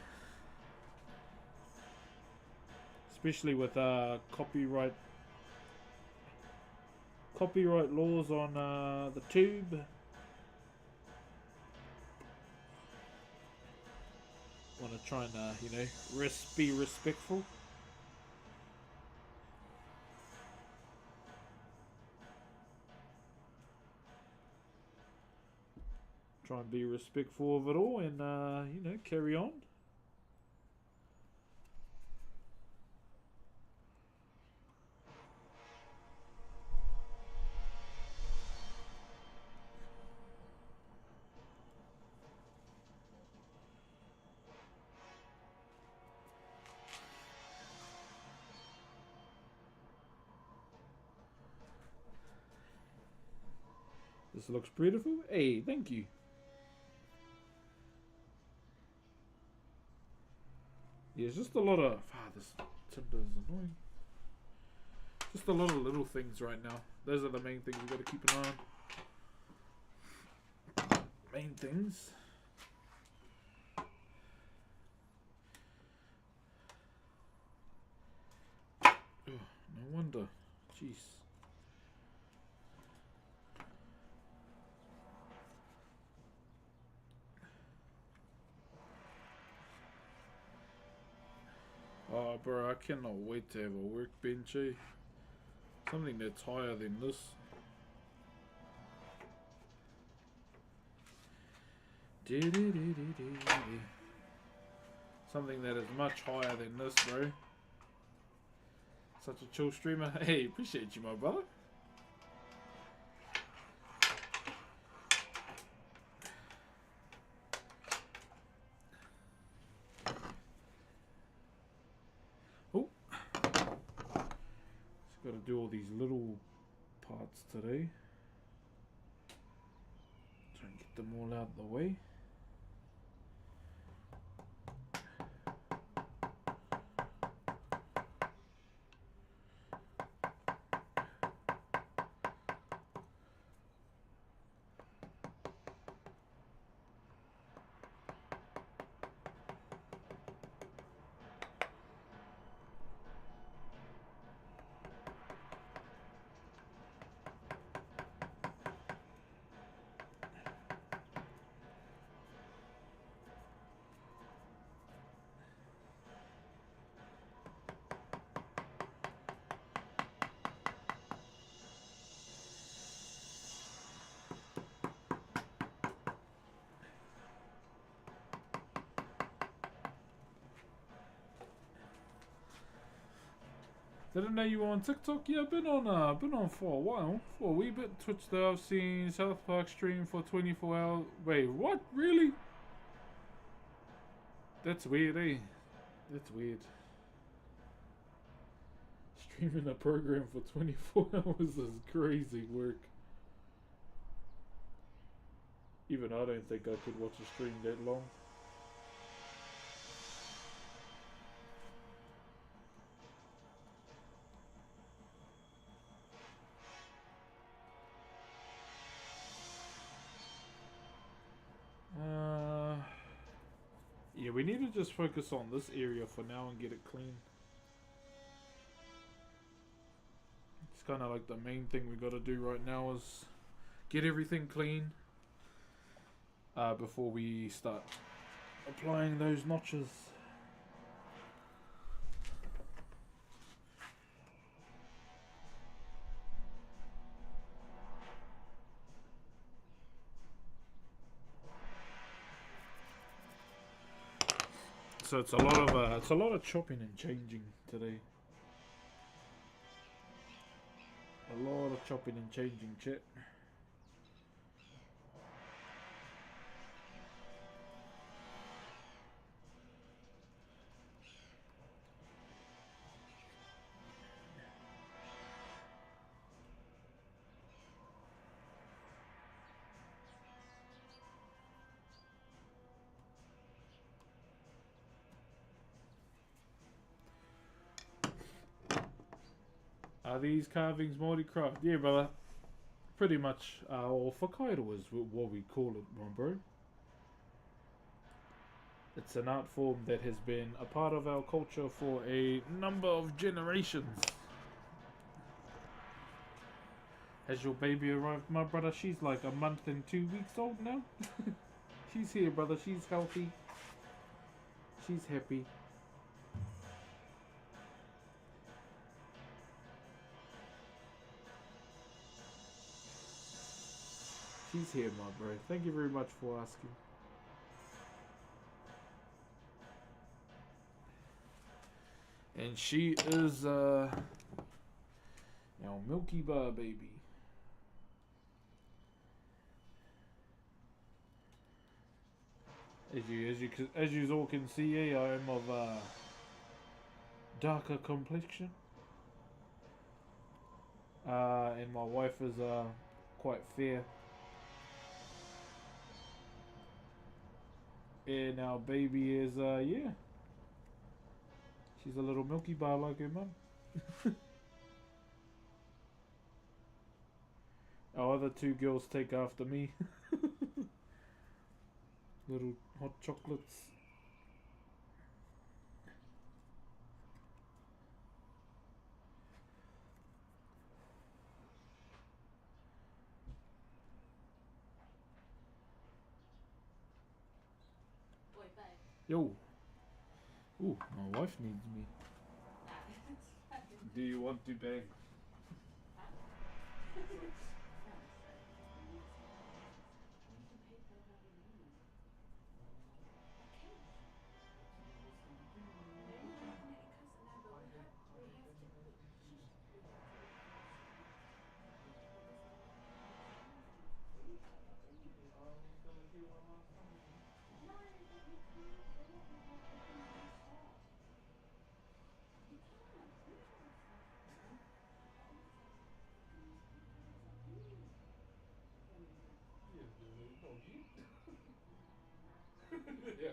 Especially with copyright laws on the tube. Want to try and you know, be respectful. Try and be respectful of it all, and you know, carry on. This looks beautiful. Hey, thank you. Yeah, it's just a lot of... this Tinder is annoying. Just a lot of little things right now. Those are the main things we've got to keep an eye on. Main things. Oh, no wonder. Jeez. Oh, bro, I cannot wait to have a workbench, eh? Something that's higher than this. Something that is much higher than this, bro. Such a chill streamer. Hey, appreciate you, my brother. Oh, just got to do all these little parts today. Try and get them all out of the way. Didn't know you were on TikTok. Yeah, been on for a while, for a wee bit. Twitch though, I've seen South Park stream for 24 hours. Wait, what? Really? That's weird, eh? That's weird. Streaming a program for 24 hours is crazy work. Even I don't think I could watch a stream that long. Yeah, we need to just focus on this area for now and get it clean. It's kind of like the main thing we got to do right now is get everything clean before we start applying those notches. So it's a lot of chopping and changing today. A lot of chopping and changing, chat. Are these carvings Maori craft? Yeah, brother. Pretty much, or Whakairo is what we call it, my bro. It's an art form that has been a part of our culture for a number of generations. Has your baby arrived, my brother? She's like a month and 2 weeks old now. She's here, brother. She's healthy. She's happy. She's here, my bro. Thank you very much for asking. And she is our Milky Bar baby. As you all can see, I am of darker complexion. And my wife is quite fair. And our baby is yeah. She's a little Milky Bar like her mum. Our other two girls take after me. Little hot chocolates. Yo. Ooh, my wife needs me. Do you want to bang? Yeah.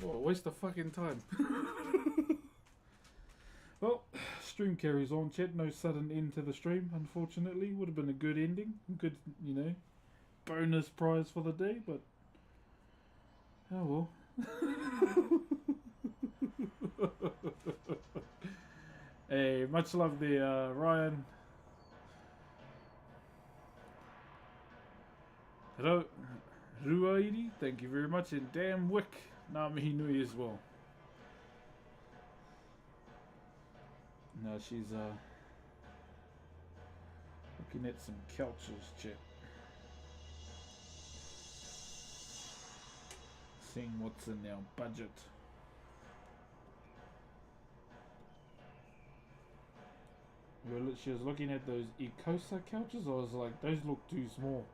What a waste of fucking time. Well, stream carries on, chat. No sudden end to the stream, unfortunately. Would have been a good ending. Good, bonus prize for the day, but oh well. Hey, much love there, Ryan. Hello, Ruairi, thank you very much, and damn Wick, Ngā mihi nui as well. No, she's looking at some couches, chat. Seeing what's in our budget. She was looking at those Ecosa couches. I was like, those look too small.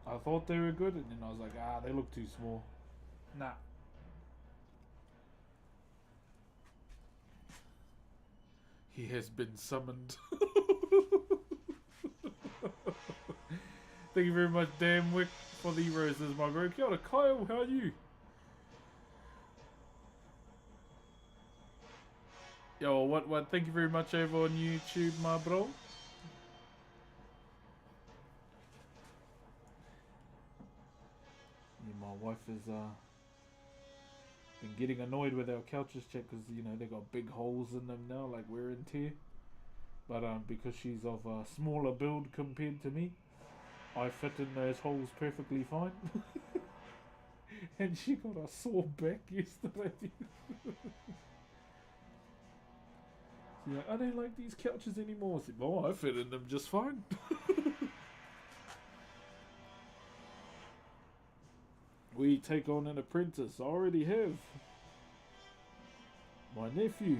I thought they were good, and then I was like, they look too small. Nah. He has been summoned. Thank you very much, Dan Wick, for the roses, my bro. Kia ora, Kyle, how are you? Yo, what? Thank you very much over on YouTube, my bro. Yeah, my wife has been getting annoyed with our couches, check, because they got big holes in them now, like wear and tear. But because she's of a smaller build compared to me, I fit in those holes perfectly fine. And she got a sore back yesterday. She's like, I don't like these couches anymore. I said, well, I fit in them just fine. We take on an apprentice. I already have. My nephew.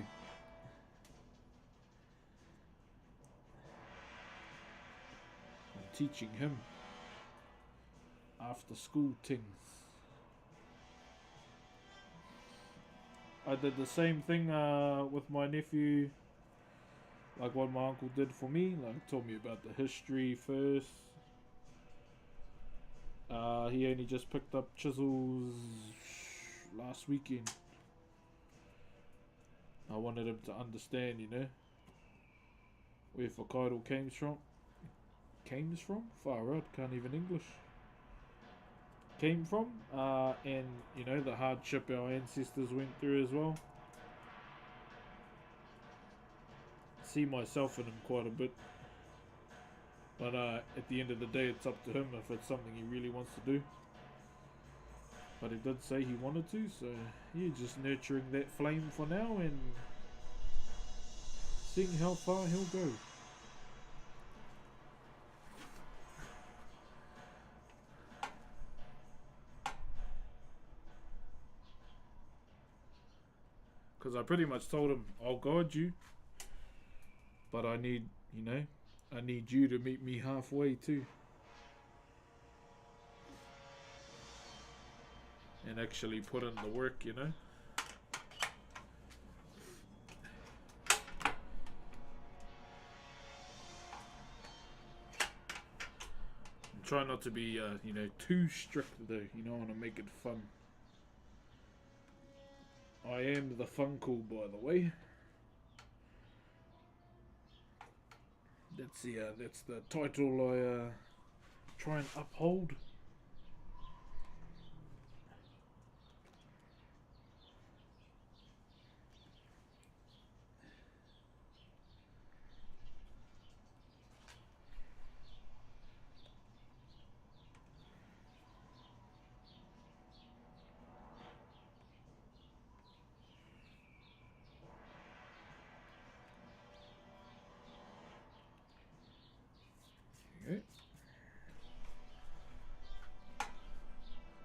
I'm teaching him after school things. I did the same thing with my nephew, like what my uncle did for me. Like, told me about the history first. He only just picked up chisels last weekend. I wanted him to understand, where Whakairo came from. Far out, can't even English. Came from, and the hardship our ancestors went through as well. See myself in him quite a bit, but at the end of the day, it's up to him if it's something he really wants to do. But he did say he wanted to, so yeah, just nurturing that flame for now and seeing how far he'll go. Because I pretty much told him, I'll guide you, but I need you to meet me halfway too. And actually put in the work, Try not to be, too strict though. You don't want to make it fun. I am the Funko, by the way. That's the title I try and uphold.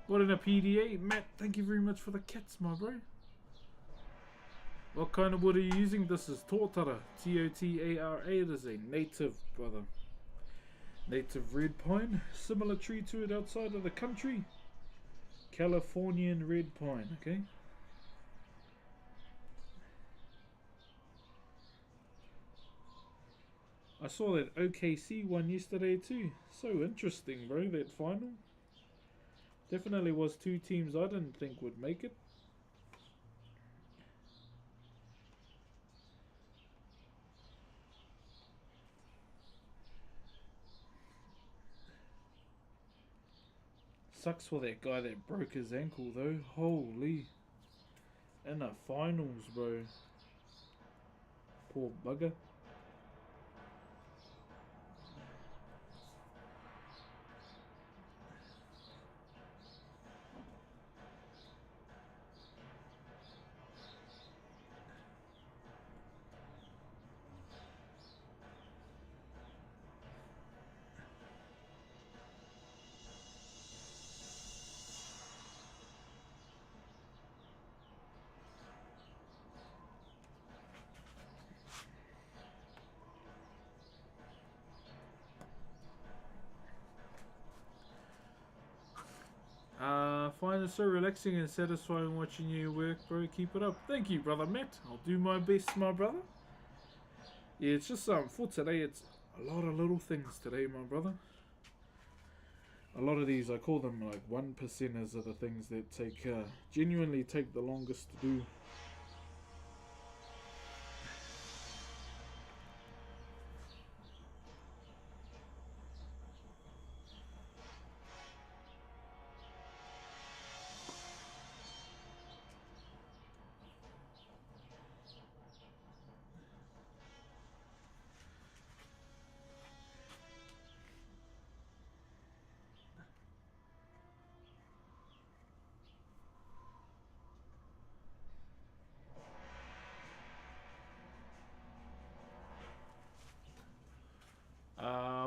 What in a PDA? Matt, thank you very much for the kits, my bro. What kind of wood are you using? This is Totara. T-O-T-A-R-A. It is a native, brother. Native red pine. Similar tree to it outside of the country. Californian red pine, okay? I saw that OKC one yesterday too. So interesting, bro, that final. Definitely was two teams I didn't think would make it. Sucks for that guy that broke his ankle though. Holy. In the finals, bro. Poor bugger. Find it so relaxing and satisfying watching you work, bro. Keep it up. Thank you, brother Matt. I'll do my best, my brother. Yeah, it's just for today, it's a lot of little things today, my brother. A lot of these, I call them like 1%ers are the things that take, genuinely take the longest to do.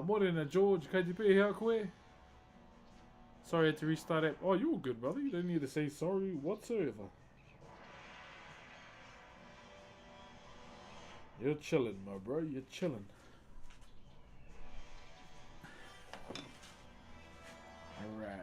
Morena George, KDP, how koe? Sorry I had to restart it. Oh, you're good, brother. You don't need to say sorry whatsoever. You're chilling, my bro. You're chilling. Alright.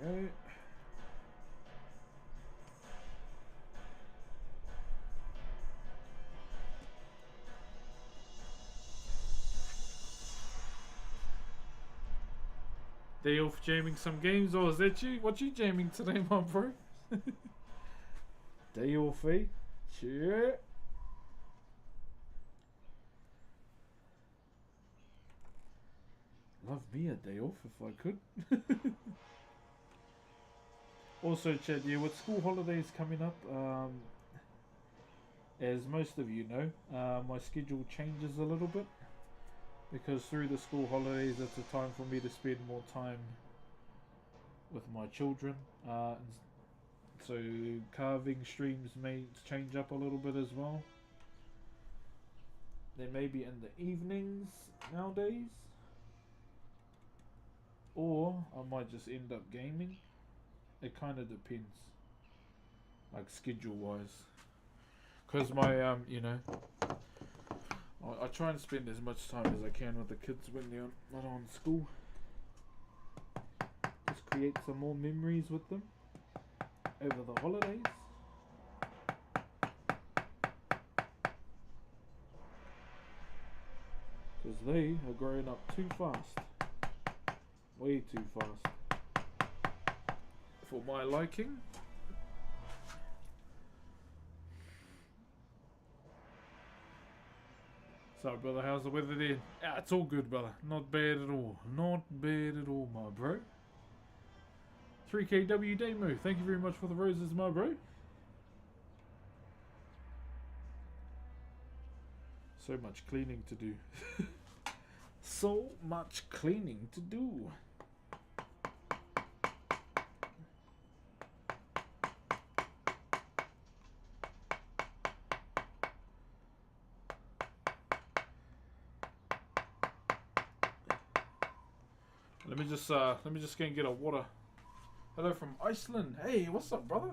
Right. Day off jamming some games, or is that you? What you jamming today, my bro? Day off, eh? Cheer. Love me a day off if I could. Also, Chad, yeah, with school holidays coming up, as most of you know, my schedule changes a little bit. Because through the school holidays, it's a time for me to spend more time with my children. So carving streams may change up a little bit as well. They may be in the evenings nowadays. Or I might just end up gaming. It kind of depends. Like schedule wise. Because my, you know, I try and spend as much time as I can with the kids when they're not on school. Just create some more memories with them over the holidays. Because they are growing up too fast. Way too fast. For my liking. So, brother, how's the weather there? Yeah, it's all good, brother. Not bad at all. Not bad at all, my bro. 3KW Demo, thank you very much for the roses, my bro. So much cleaning to do. So much cleaning to do. Let me just go and get a water. Hello from Iceland. Hey, what's up, brother?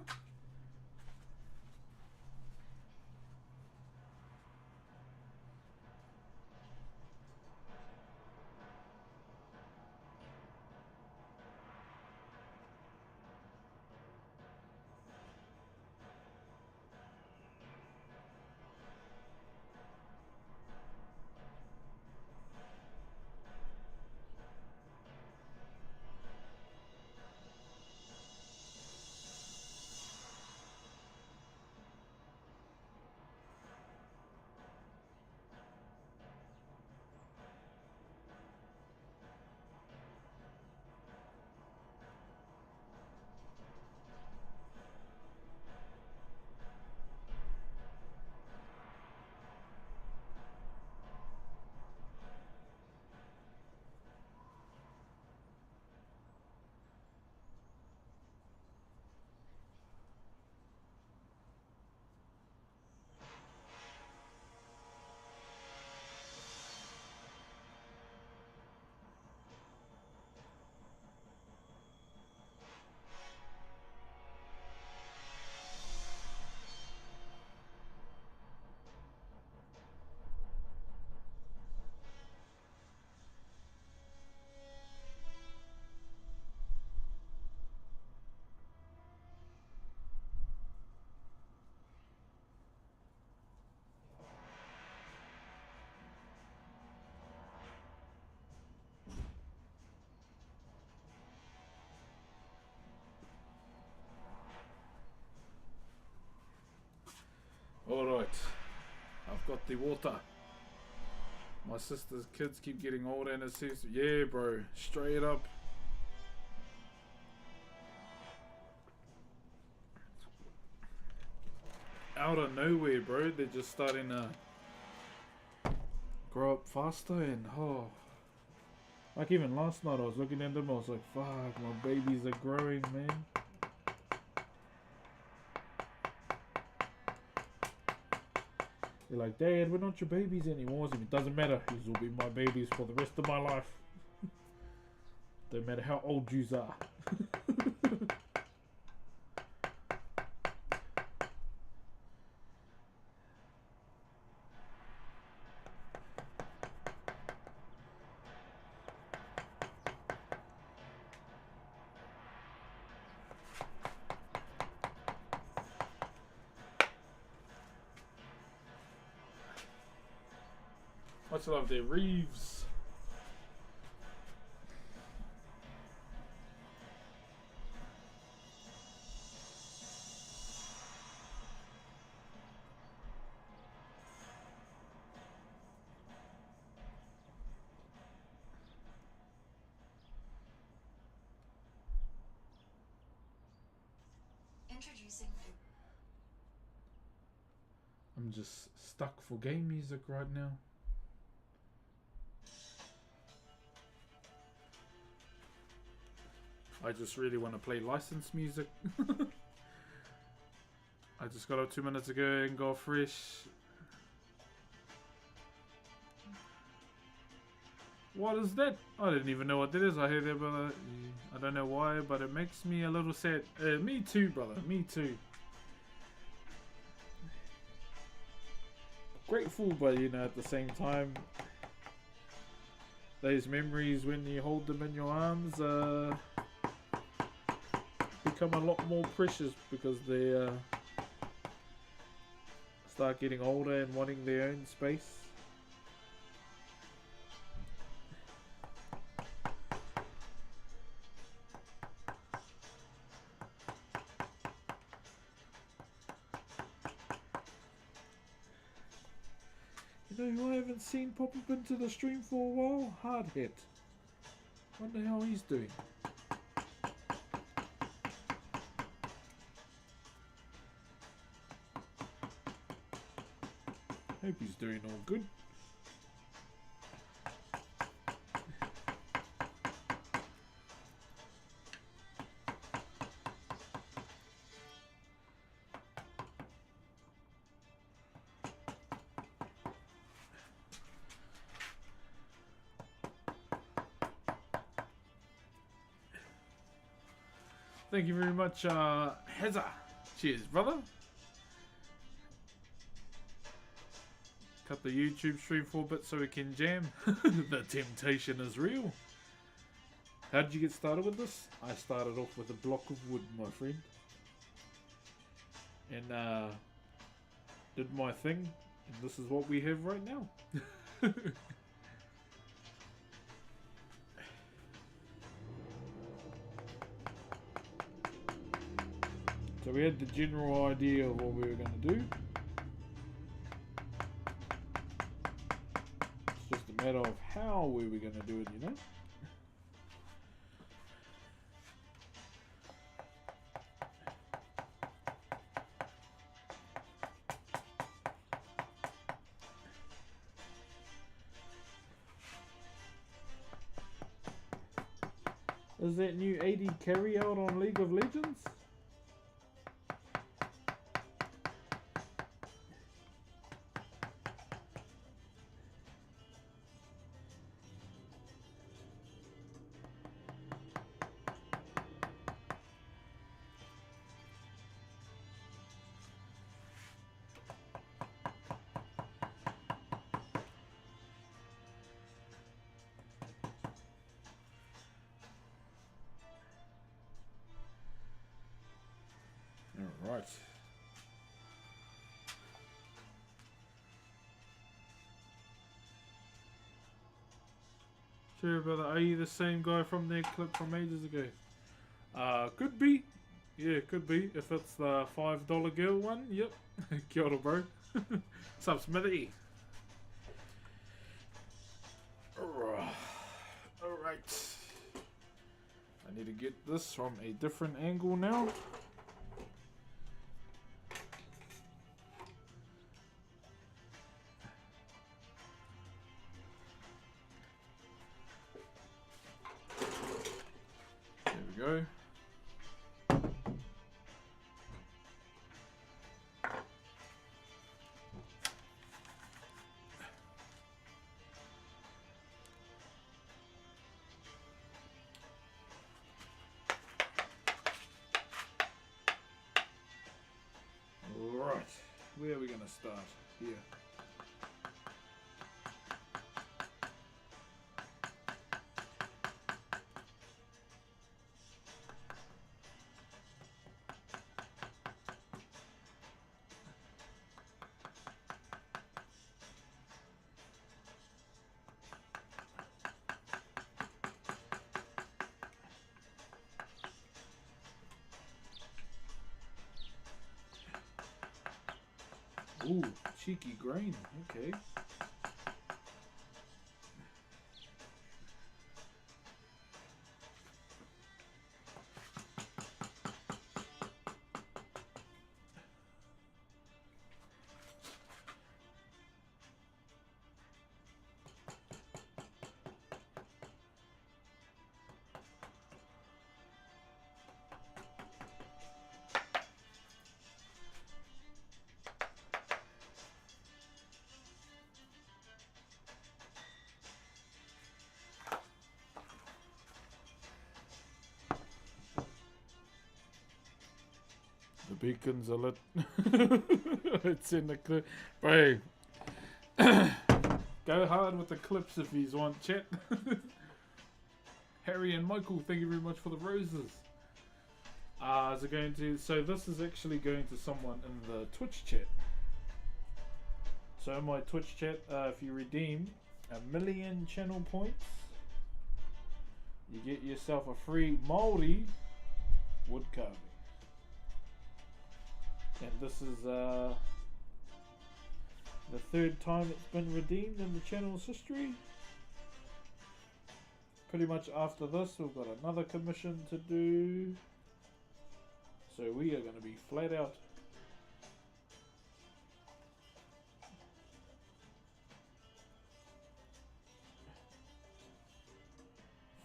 Alright, I've got the water. My sister's kids keep getting older and it says, yeah bro, straight up. Out of nowhere, bro, they're just starting to grow up faster and like even last night I was looking at them, I was like, fuck, my babies are growing, man. They're like, Dad, we're not your babies anymore. I said, it doesn't matter. These will be my babies for the rest of my life. Don't matter how old yous are. Much love there, Reeves. Introducing. I'm just stuck for game music right now. I just really want to play licensed music. I just got up 2 minutes ago and got fresh. What is that? I didn't even know what that is. I heard that, brother. I don't know why, but it makes me a little sad. Me too, brother. Me too. Grateful, but you know, at the same time, those memories when you hold them in your arms become a lot more precious because they start getting older and wanting their own space. You know who I haven't seen pop up into the stream for a while? Hardhead. Wonder how he's doing. Hope he's doing all good. Thank you very much, Heza. Cheers, brother. Cut the YouTube stream for a bit so we can jam. The temptation is real. How did you get started with this? I started off with a block of wood, my friend. And did my thing. And this is what we have right now. So we had the general idea of what we were going to do. It's just a matter of how we were going to do it, you know? Is that new 80 carry out on League of Legends? Alright. Sure, brother. Are you the same guy from that clip from ages ago? Could be. Yeah, could be. If it's the $5 girl one, yep. Kia ora, bro. What's up, Smithy? Alright. I need to get this from a different angle now. Go. Right, where are we going to start? Here. Ooh, cheeky grain. Okay. The beacons are lit. It's in the clip. Bro. Go hard with the clips if you want, chat. Harry and Michael, thank you very much for the roses. Is it going to... So this is actually going to someone in the Twitch chat. So in my Twitch chat, if you redeem 1,000,000 channel points, you get yourself a free Maori wood carving. And this is The third time it's been redeemed in the channel's history. Pretty much after this, we've got another commission to do. So we are going to be flat out.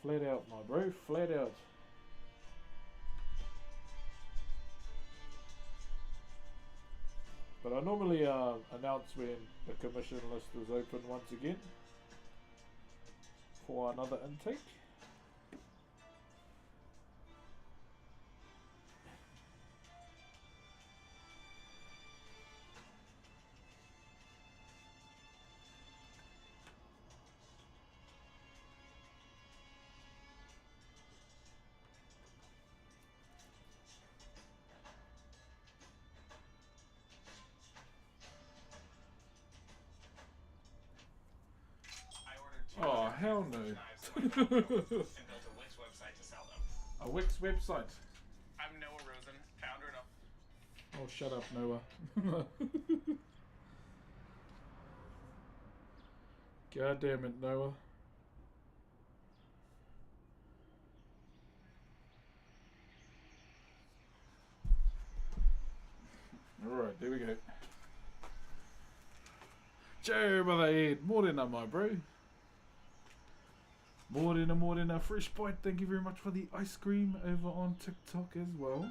Flat out, my bro. Flat out. But I normally announce when the commission list is open once again for another intake. Oh, hell no. And built a Wix website to sell them. A Wix website. I'm Noah Rosen, founder of... Oh, shut up, Noah. God damn it, Noah. Alright, there we go. Joe, brother Ed. Morena, my bro. Morena, fresh bite. Thank you very much for the ice cream over on TikTok as well.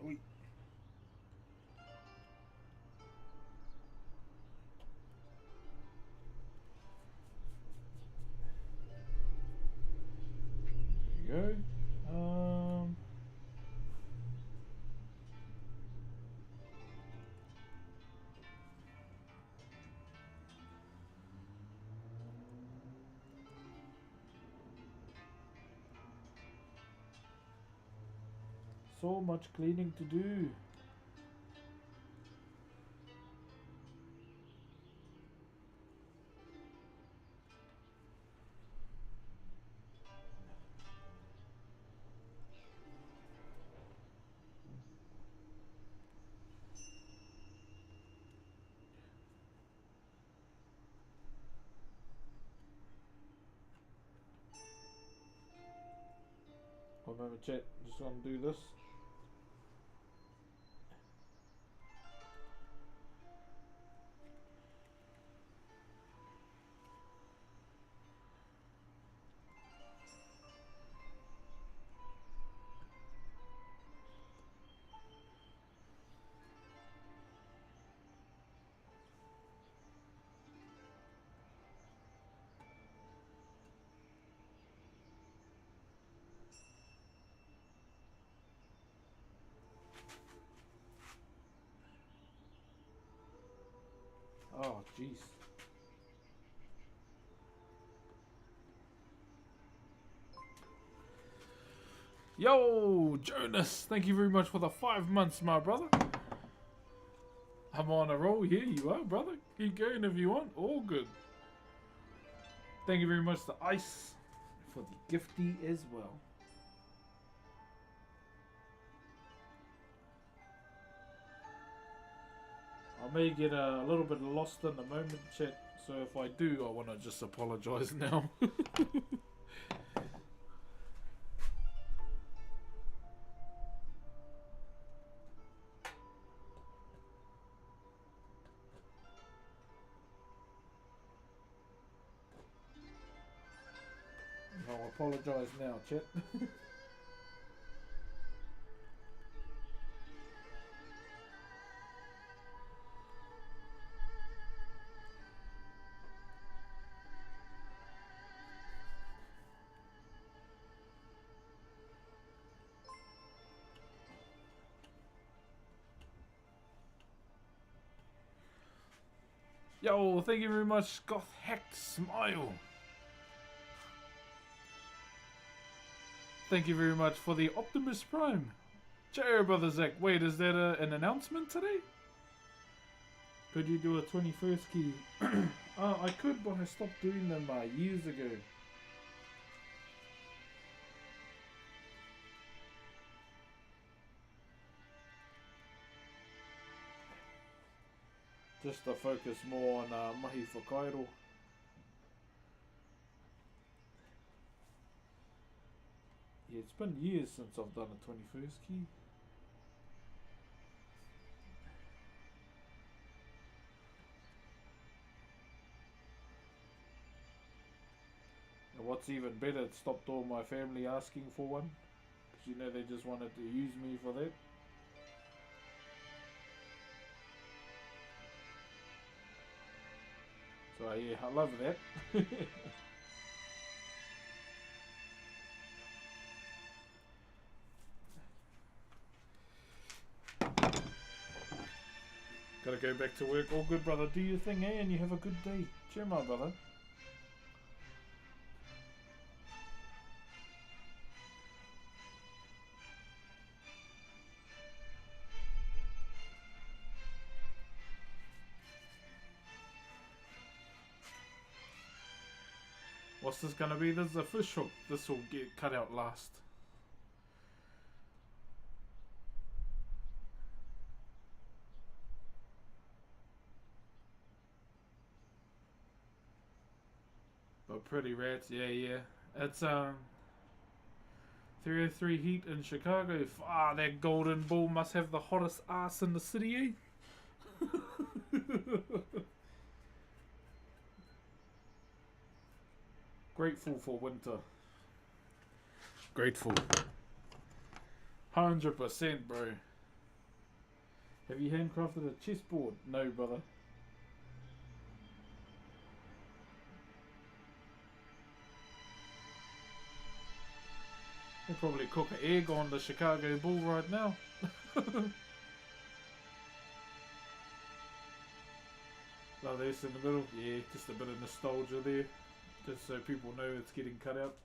Oi. There you go. So much cleaning to do. One moment, chat. Just want to do this. Oh, jeez. Yo, Jonas, thank you very much for the 5 months, my brother. I'm on a roll. Here you are, brother. Keep going if you want. All good. Thank you very much to Ice for the gifty as well. I may get a little bit lost in the moment, chat. So if I do, I want to just apologise now. I'll apologise now, chat. Yo, thank you very much, Goth Hacked Smile. Thank you very much for the Optimus Prime. Cheerio, brother Zach. Wait, is that an announcement today? Could you do a 21st key? Oh, I could, but I stopped doing them years ago. Just to focus more on mahi Whakairo. Yeah, it's been years since I've done a 21st key. And what's even better, it stopped all my family asking for one. Because you know they just wanted to use me for that. So yeah, I love that. Gotta go back to work. All good, brother. Do your thing, eh? And you have a good day. Cheer, my brother. What's this gonna be? This is a fish hook. This will get cut out last. But pretty rats, yeah. It's 303 heat in Chicago. Ah, that golden bull must have the hottest ass in the city, eh? Grateful for winter. Grateful. 100%, bro. Have you handcrafted a chessboard? No, brother. They probably cook an egg on the Chicago Bull right now. Like this in the middle. Yeah, just a bit of nostalgia there. Just so people know it's getting cut out.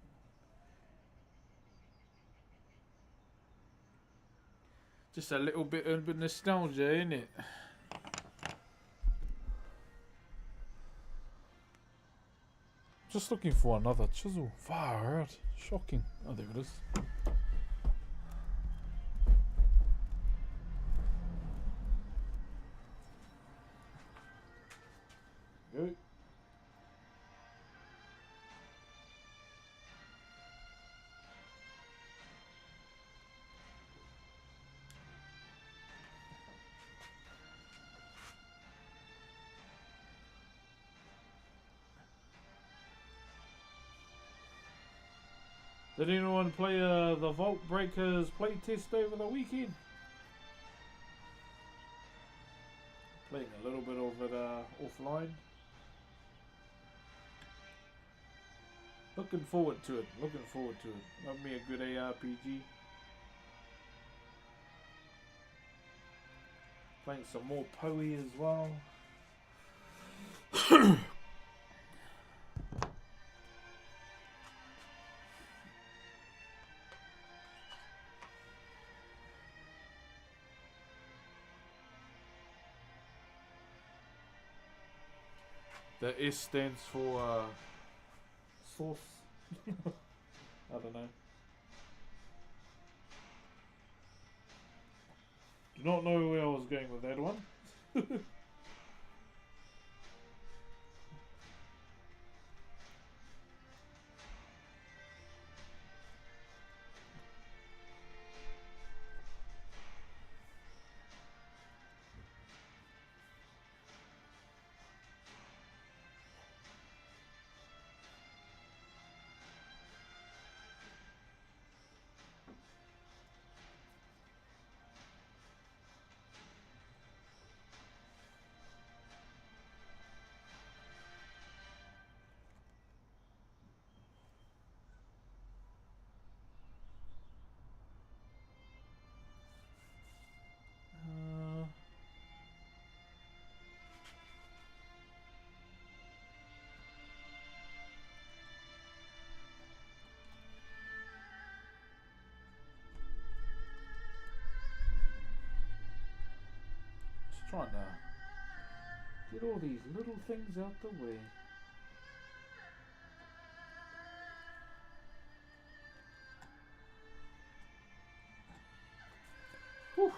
Just a little bit of nostalgia, innit? Just looking for another chisel. Far out. Shocking. Oh, there it is. Go. Did anyone play the Vault Breakers playtest over the weekend? Playing a little bit of it offline. Looking forward to it. Love me a good ARPG. Playing some more Poe as well. The S stands for sauce. I don't know. Do not know where I was going with that one. Just trying to get all these little things out the way. Whew.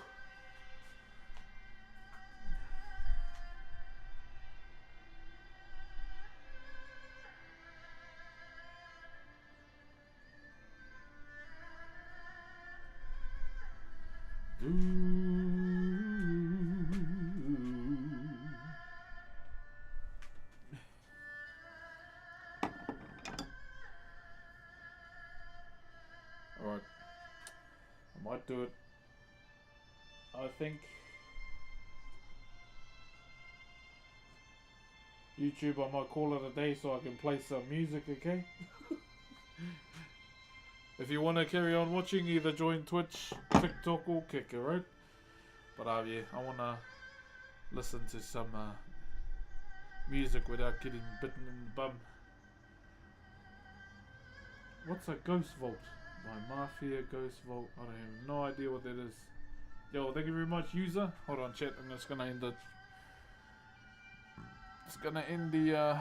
Alright. I might do it. I think YouTube, I might call it a day so I can play some music, okay? If you want to carry on watching, either join Twitch, TikTok or Kick, alright? But yeah, I want to listen to some music without getting bitten in the bum. What's a ghost vault? My Mafia ghost vault. I have no idea what that is. Yo, thank you very much, user. Hold on, chat. I'm just gonna end it. It's gonna end the